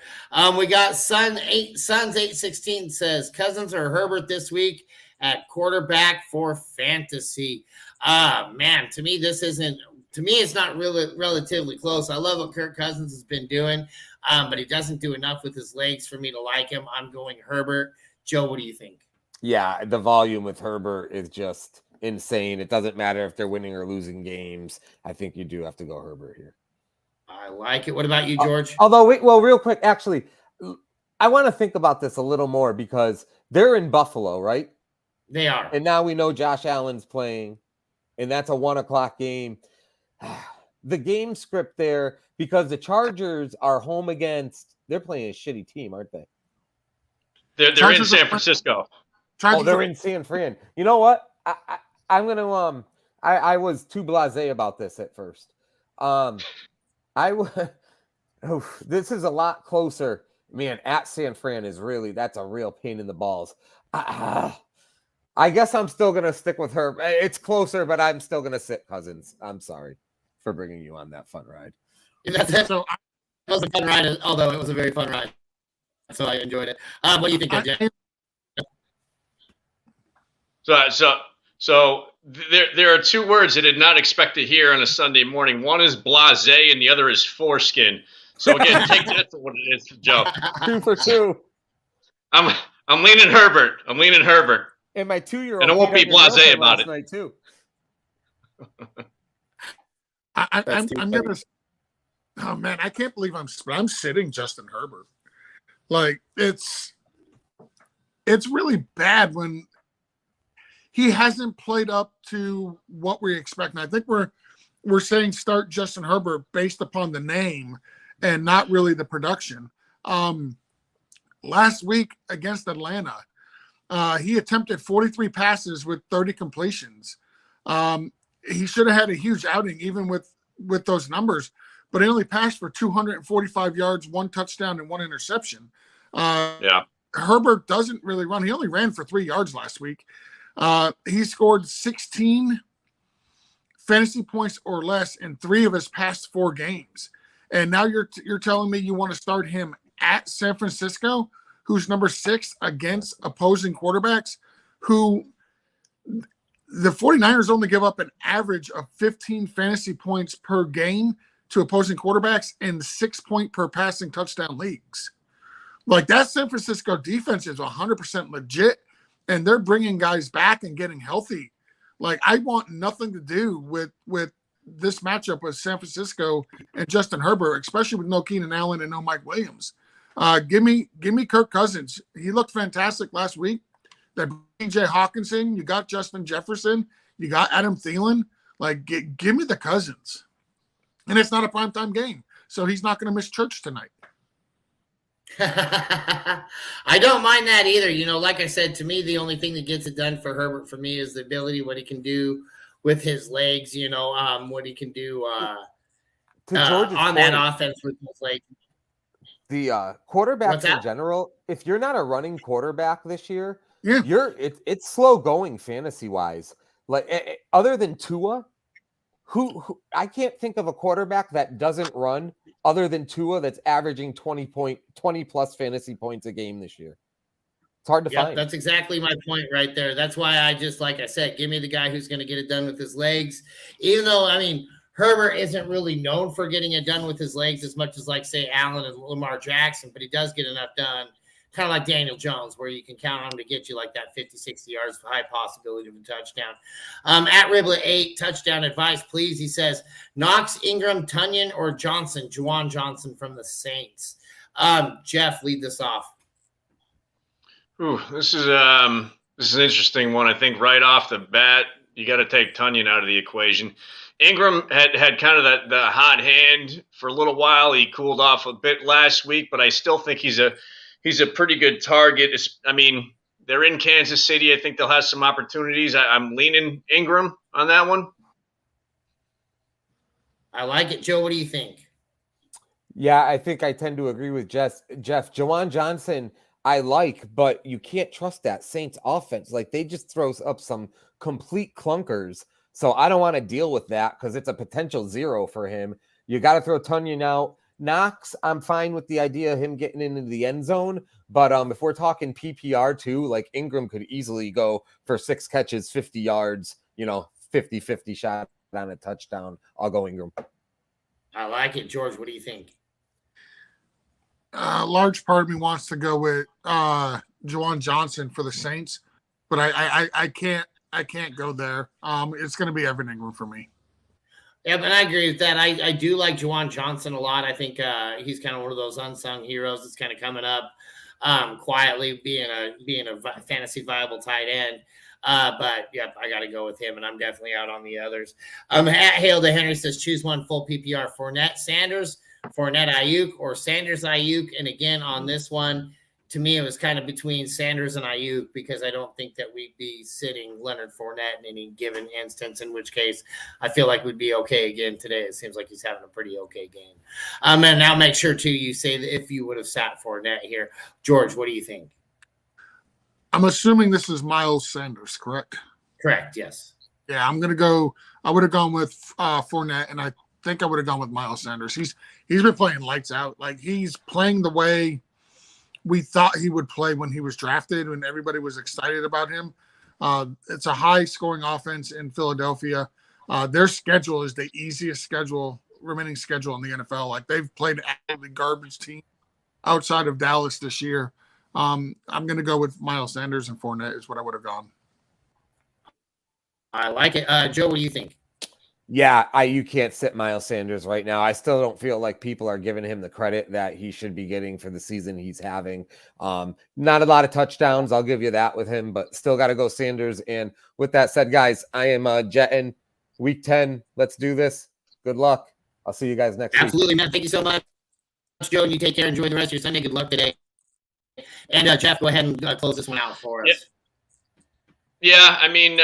We got Suns 816 says Cousins or Herbert this week at quarterback for fantasy. Man, to me it's not really relatively close. I love what Kirk Cousins has been doing, but he doesn't do enough with his legs for me to like him. I'm going Herbert. Joe, what do you think? Yeah, the volume with Herbert is just insane. It doesn't matter if they're winning or losing games. I think you do have to go Herbert here. I like it. What about you, George? Real quick, actually, I want to think about this a little more because they're in Buffalo, right? They are. And now we know Josh Allen's playing, and that's a 1:00 game. The game script there, because the Chargers are home against, they're playing a shitty team, aren't they? They're in San Francisco. They're in San Fran. You know what? I'm going to, I was too blasé about this at first. This is a lot closer. Man, at San Fran that's a real pain in the balls. I guess I'm still going to stick with her. It's closer, but I'm still going to sit Cousins. I'm sorry for bringing you on that fun ride. So it was a fun ride, although it was a very fun ride. So I enjoyed it. What do you think, Jeff? So there are 2 words I did not expect to hear on a Sunday morning. One is blasé and the other is foreskin. So again, take that for what it is, Joe. 2 for 2. I'm leaning Herbert. And my 2-year-old. And I won't be blasé about it. Night too. I'm gonna. Oh man, I can't believe I'm sitting Justin Herbert. Like it's really bad when he hasn't played up to what we expect. And I think we're saying start Justin Herbert based upon the name and not really the production. Last week against Atlanta, he attempted 43 passes with 30 completions. He should have had a huge outing even with those numbers, but he only passed for 245 yards, 1 touchdown, and 1 interception. Herbert doesn't really run. He only ran for 3 yards last week. He scored 16 fantasy points or less in 3 of his past 4 games. And now you're telling me you want to start him at San Francisco, who's number 6 against opposing quarterbacks, who the 49ers only give up an average of 15 fantasy points per game to opposing quarterbacks in 6 point per passing touchdown leagues. Like, that San Francisco defense is 100% legit, and they're bringing guys back and getting healthy. Like, I want nothing to do with this matchup with San Francisco and Justin Herbert, especially with no Keenan Allen and no Mike Williams. Give me Kirk Cousins. He looked fantastic last week. That B.J. Hawkinson, you got Justin Jefferson, you got Adam Thielen. Like, give me the Cousins. And it's not a primetime game, so he's not going to miss church tonight. I don't mind that either. You know, like I said, to me, the only thing that gets it done for Herbert for me is the ability, what he can do with his legs, you know, what he can do on that offense with his legs. The quarterbacks in general, if you're not a running quarterback this year, yeah, it's slow going fantasy wise. Like, other than Tua, who I can't think of a quarterback that doesn't run other than Tua that's averaging 20 plus fantasy points a game this year. It's hard to find. That's exactly my point right there. That's why I just, like I said, give me the guy who's going to get it done with his legs. Even though, I mean, Herbert isn't really known for getting it done with his legs as much as, like, say, Allen and Lamar Jackson, but he does get enough done, kind of like Daniel Jones, where you can count on him to get you like that 50, 60 yards, high possibility of a touchdown. At Riblet 8, touchdown advice, please. He says, Knox, Ingram, Tunyon, or Johnson, Juwan Johnson from the Saints. Jeff, lead this off. Ooh, this is an interesting one. I think right off the bat, you got to take Tunyon out of the equation. Ingram had kind of the hot hand for a little while. He cooled off a bit last week, but I still think he's a pretty good target. I mean, they're in Kansas City. I think they'll have some opportunities. I'm leaning Ingram on that one. I like it. Joe, what do you think? Yeah, I think I tend to agree with Jeff. Juwan Johnson, I like, but you can't trust that Saints offense. Like, they just throw up some complete clunkers. So I don't want to deal with that because it's a potential 0 for him. You got to throw Tunyon out. Knox, I'm fine with the idea of him getting into the end zone. But if we're talking PPR too, like, Ingram could easily go for 6 catches, 50 yards, 50-50 shot on a touchdown. I'll go Ingram. I like it. George, what do you think? A large part of me wants to go with Juwan Johnson for the Saints, but I can't go there. It's going to be Evan Ingram for me. Yeah, but I agree with that. I do like Juwan Johnson a lot. I think he's kind of one of those unsung heroes that's kind of coming up quietly, being a fantasy viable tight end. But yeah, I got to go with him, and I'm definitely out on the others. At Hail to Henry says choose one full PPR: Fournette, Sanders, Fournette, Ayuk, or Sanders, Ayuk. And again, on this one, to me, it was kind of between Sanders and Ayuk because I don't think that we'd be sitting Leonard Fournette in any given instance, in which case I feel like we'd be okay again today. It seems like he's having a pretty okay game. And now make sure, too, you say that if you would have sat Fournette here. George, what do you think? I'm assuming this is Miles Sanders, correct? Correct, yes. Yeah, I'm going to go – I would have gone with Fournette, and I think I would have gone with Miles Sanders. He's been playing lights out. Like, he's playing the way – we thought he would play when he was drafted, when everybody was excited about him. It's a high-scoring offense in Philadelphia. Their schedule is the easiest remaining schedule in the NFL. Like, they've played absolutely garbage team outside of Dallas this year. I'm going to go with Miles Sanders and Fournette is what I would have gone. I like it. Joe, what do you think? Yeah, you can't sit Miles Sanders right now. I still don't feel like people are giving him the credit that he should be getting for the season he's having. Not a lot of touchdowns, I'll give you that with him, but still got to go Sanders. And with that said, guys, I am jetting week 10. Let's do this. Good luck. I'll see you guys next week. Absolutely, man. Thank you so much, Joe. And you take care. Enjoy the rest of your Sunday. Good luck today. And Jeff, go ahead and close this one out for us. Yeah, I mean,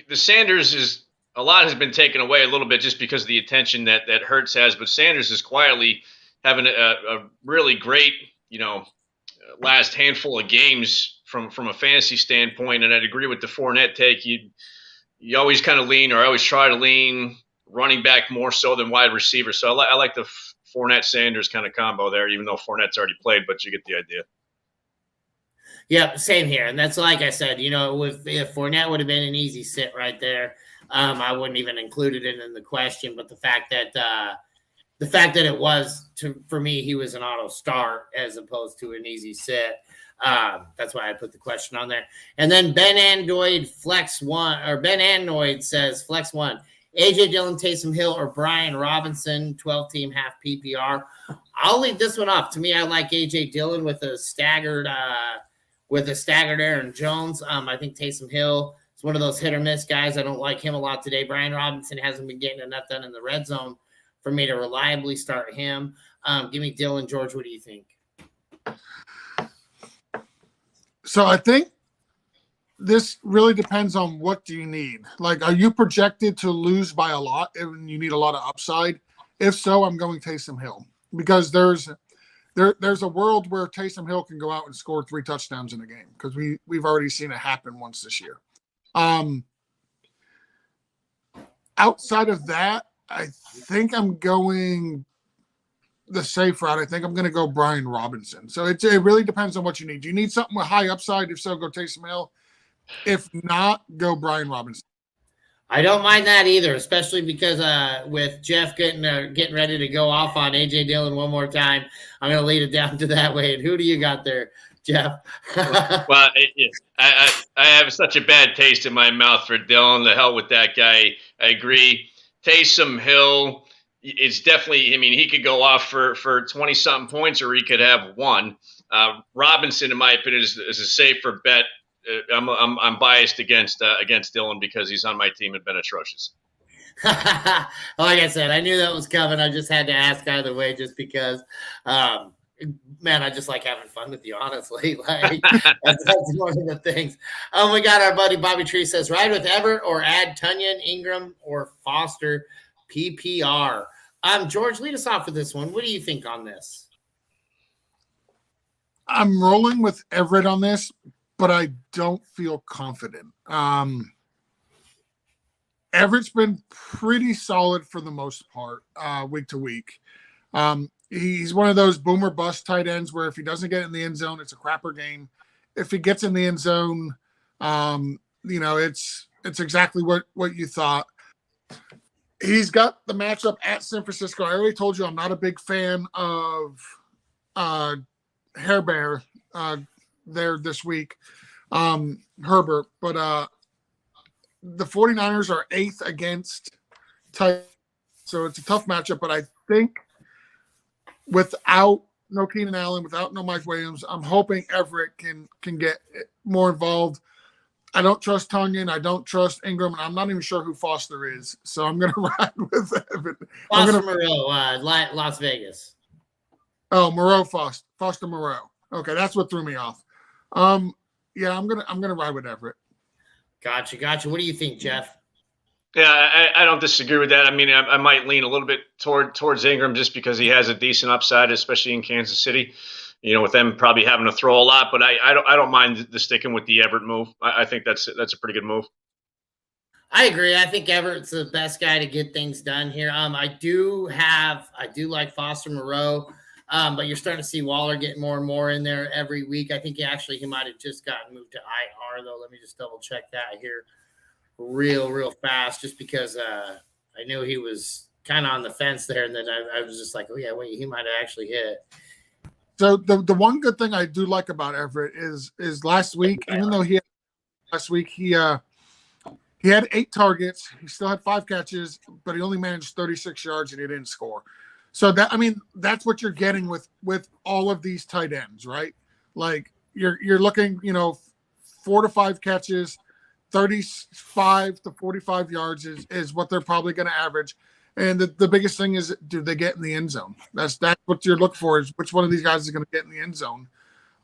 the Sanders is – a lot has been taken away a little bit just because of the attention that Hurts has, but Sanders is quietly having a really great, last handful of games from a fantasy standpoint. And I'd agree with the Fournette take. You always kind of lean, or I always try to lean running back more so than wide receiver. So I like the Fournette Sanders kind of combo there, even though Fournette's already played, but you get the idea. Yeah, same here. And that's like I said, if Fournette would have been an easy sit right there, I wouldn't even included it in the question. But the fact that it was for me, he was an auto start as opposed to an easy sit. That's why I put the question on there. And then Ben Android says Flex 1. AJ Dillon, Taysom Hill, or Brian Robinson, 12-team half PPR. I'll leave this one off. To me, I like AJ Dillon with a staggered Aaron Jones. I think Taysom Hill is one of those hit or miss guys. I don't like him a lot today. Brian Robinson hasn't been getting enough done in the red zone for me to reliably start him. Give me Dillon. George, what do you think? So I think this really depends on what do you need. Like, are you projected to lose by a lot and you need a lot of upside? If so, I'm going Taysom Hill because there's a world where Taysom Hill can go out and score 3 touchdowns in a game because we've already seen it happen once this year. Outside of that, I think I'm going the safe route. I think I'm going to go Brian Robinson. So it really depends on what you need. Do you need something with high upside? If so, go Taysom Hill. If not, go Brian Robinson. I don't mind that either, especially because with Jeff getting ready to go off on AJ Dillon one more time, I'm going to lead it down to that way. And who do you got there, Jeff? Well, I have such a bad taste in my mouth for Dillon. The hell with that guy. I agree. Taysom Hill, it's definitely. I mean, he could go off for 20-something points, or he could have 1. Robinson, in my opinion, is a safer bet. I'm biased against Dillon because he's on my team and been atrocious. Like I said, I knew that was coming. I just had to ask either way, just because, man, I just like having fun with you, honestly. Like that's one of the things. We got our buddy Bobby Tree says, ride with Everett or add Tunyon, Ingram, or Foster PPR. George, lead us off with this one. What do you think on this? I'm rolling with Everett on this, but I don't feel confident. Everett's been pretty solid for the most part, week to week. He's one of those boomer bust tight ends where if he doesn't get in the end zone, it's a crapper game. If he gets in the end zone, it's exactly what you thought. He's got the matchup at San Francisco. I already told you I'm not a big fan of Hair Bear there this week, Herbert, but the 49ers are 8th against Titans, so it's a tough matchup. But I think without no Keenan Allen, without no Mike Williams, I'm hoping Everett can get more involved. I don't trust Tunyon. I don't trust Ingram, and I'm not even sure who Foster is. So I'm going to ride with Everett. Foster Moreau, Las Vegas. Oh, Foster Moreau. Okay, that's what threw me off. Yeah, I'm gonna ride with Everett. Gotcha. What do you think, Jeff? Yeah, I don't disagree with that. I mean, I might lean a little bit towards Ingram just because he has a decent upside, especially in Kansas City. With them probably having to throw a lot, but I don't mind the sticking with the Everett move. I think that's a pretty good move. I agree. I think Everett's the best guy to get things done here. I do like Foster Moreau, but you're starting to see Waller getting more and more in there every week. I think he might have just gotten moved to IR though. Let me just double check that here real fast, just because I knew he was kind of on the fence there, and then I was just like, oh yeah, wait, he might have actually hit. So the one good thing I do like about Everett is last week, even though he had 8 targets, he still had 5 catches, but he only managed 36 yards and he didn't score. So that's what you're getting with all of these tight ends, right? Like you're looking, 4 to 5 catches, 35 to 45 yards is what they're probably going to average. And the biggest thing is, do they get in the end zone? That's what you're looking for, is which one of these guys is going to get in the end zone.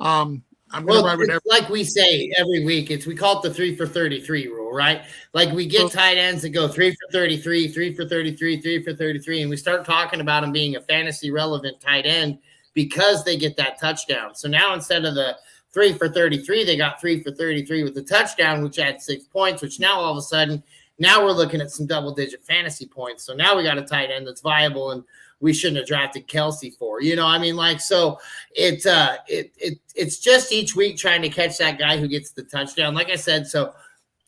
I'm going to ride with Everett. Like we say every week, we call it the 3 for 33 rule, right? Like we get tight ends that go 3 for 33, 3 for 33, 3 for 33, and we start talking about them being a fantasy relevant tight end because they get that touchdown. So now instead of the 3 for 33, they got 3 for 33 with the touchdown, which adds 6 points, which now all of a sudden, now we're looking at some double-digit fantasy points. So now we got a tight end that's viable. And we shouldn't have drafted Kelsey for. You know, I mean, like, so it's just each week trying to catch that guy who gets the touchdown. Like I said, so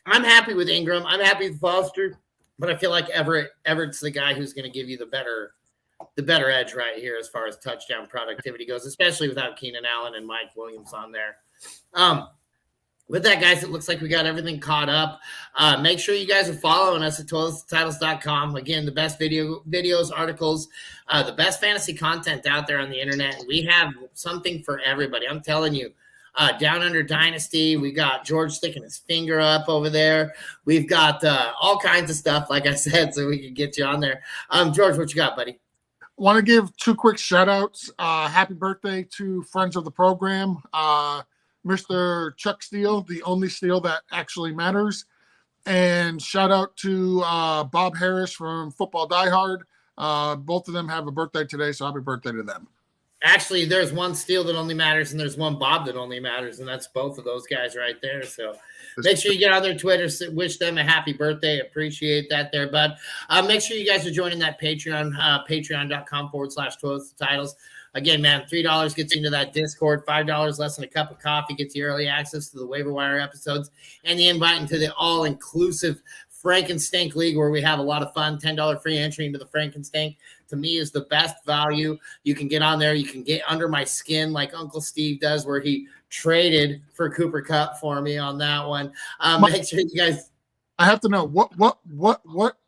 I'm happy with Ingram. I'm happy with Foster, but I feel like Everett's the guy who's going to give you the better edge right here as far as touchdown productivity goes, especially without Keenan Allen and Mike Williams on there. With that, guys, it looks like we got everything caught up. Make sure you guys are following us at ToiletsToTitles.com. Again, the best videos, articles, the best fantasy content out there on the internet. We have something for everybody. I'm telling you. Down Under Dynasty, we got George sticking his finger up over there. We've got all kinds of stuff, like I said, so we can get you on there. George, what you got, buddy? Want to give 2 quick shout outs. Happy birthday to friends of the program. Mr. Chuck Steele, the only Steele that actually matters. And shout out to Bob Harris from Football Die Hard. Both of them have a birthday today, so happy birthday to them. Actually, there's one Steele that only matters, and there's one Bob that only matters, and that's both of those guys right there. So make sure you get on their Twitter, wish them a happy birthday. Appreciate that there, bud. Make sure you guys are joining that Patreon, patreon.com/ToiletsToTitles. Again, man, $3 gets you into that Discord. $5 less than a cup of coffee gets you early access to the waiver wire episodes and the invite into the all-inclusive Frankenstank League, where we have a lot of fun. $10 free entry into the Frankenstank, to me, is the best value. You can get on there. You can get under my skin like Uncle Steve does, where he traded for Cooper Kupp for me on that one. Make sure you guys. I have to know what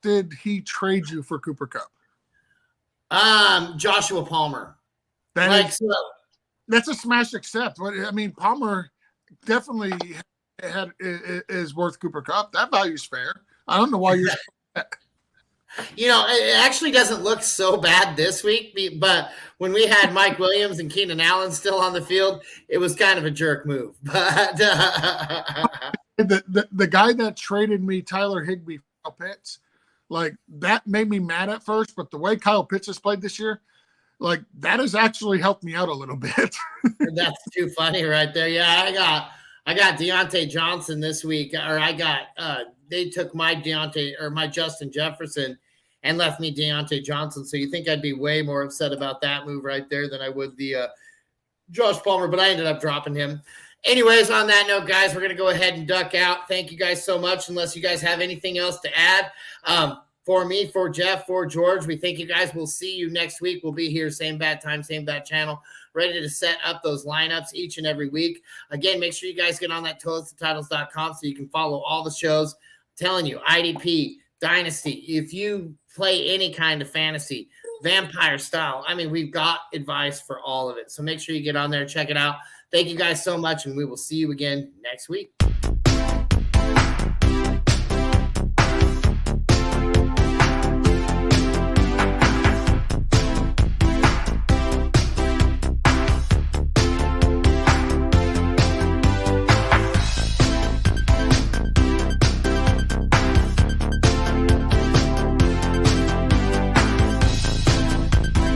did he trade you for Cooper Kupp? Joshua Palmer. That's a smash accept. I mean, Palmer definitely is worth Cooper Kupp. That value's fair. I don't know why you're. You know, it actually doesn't look so bad this week, but when we had Mike Williams and Keenan Allen still on the field, it was kind of a jerk move. But the guy that traded me Tyler Higbee, Kyle Pitts, like that made me mad at first, but the way Kyle Pitts has played this year, like that has actually helped me out a little bit. That's too funny right there. Yeah, I got Deontay Johnson this week, or I got they took my Justin Jefferson and left me Deontay Johnson. So you think I'd be way more upset about that move right there than I would the Josh Palmer, but I ended up dropping him. Anyways, on that note, guys, we're going to go ahead and duck out. Thank you guys so much. Unless you guys have anything else to add. For me, for Jeff, for George, we thank you guys. We'll see you next week. We'll be here, same bad time, same bad channel, ready to set up those lineups each and every week. Again, make sure you guys get on that ToiletsToTitles.com so you can follow all the shows. I'm telling you, IDP, Dynasty, if you play any kind of fantasy, vampire style, I mean, we've got advice for all of it. So make sure you get on there, check it out. Thank you guys so much, and we will see you again next week.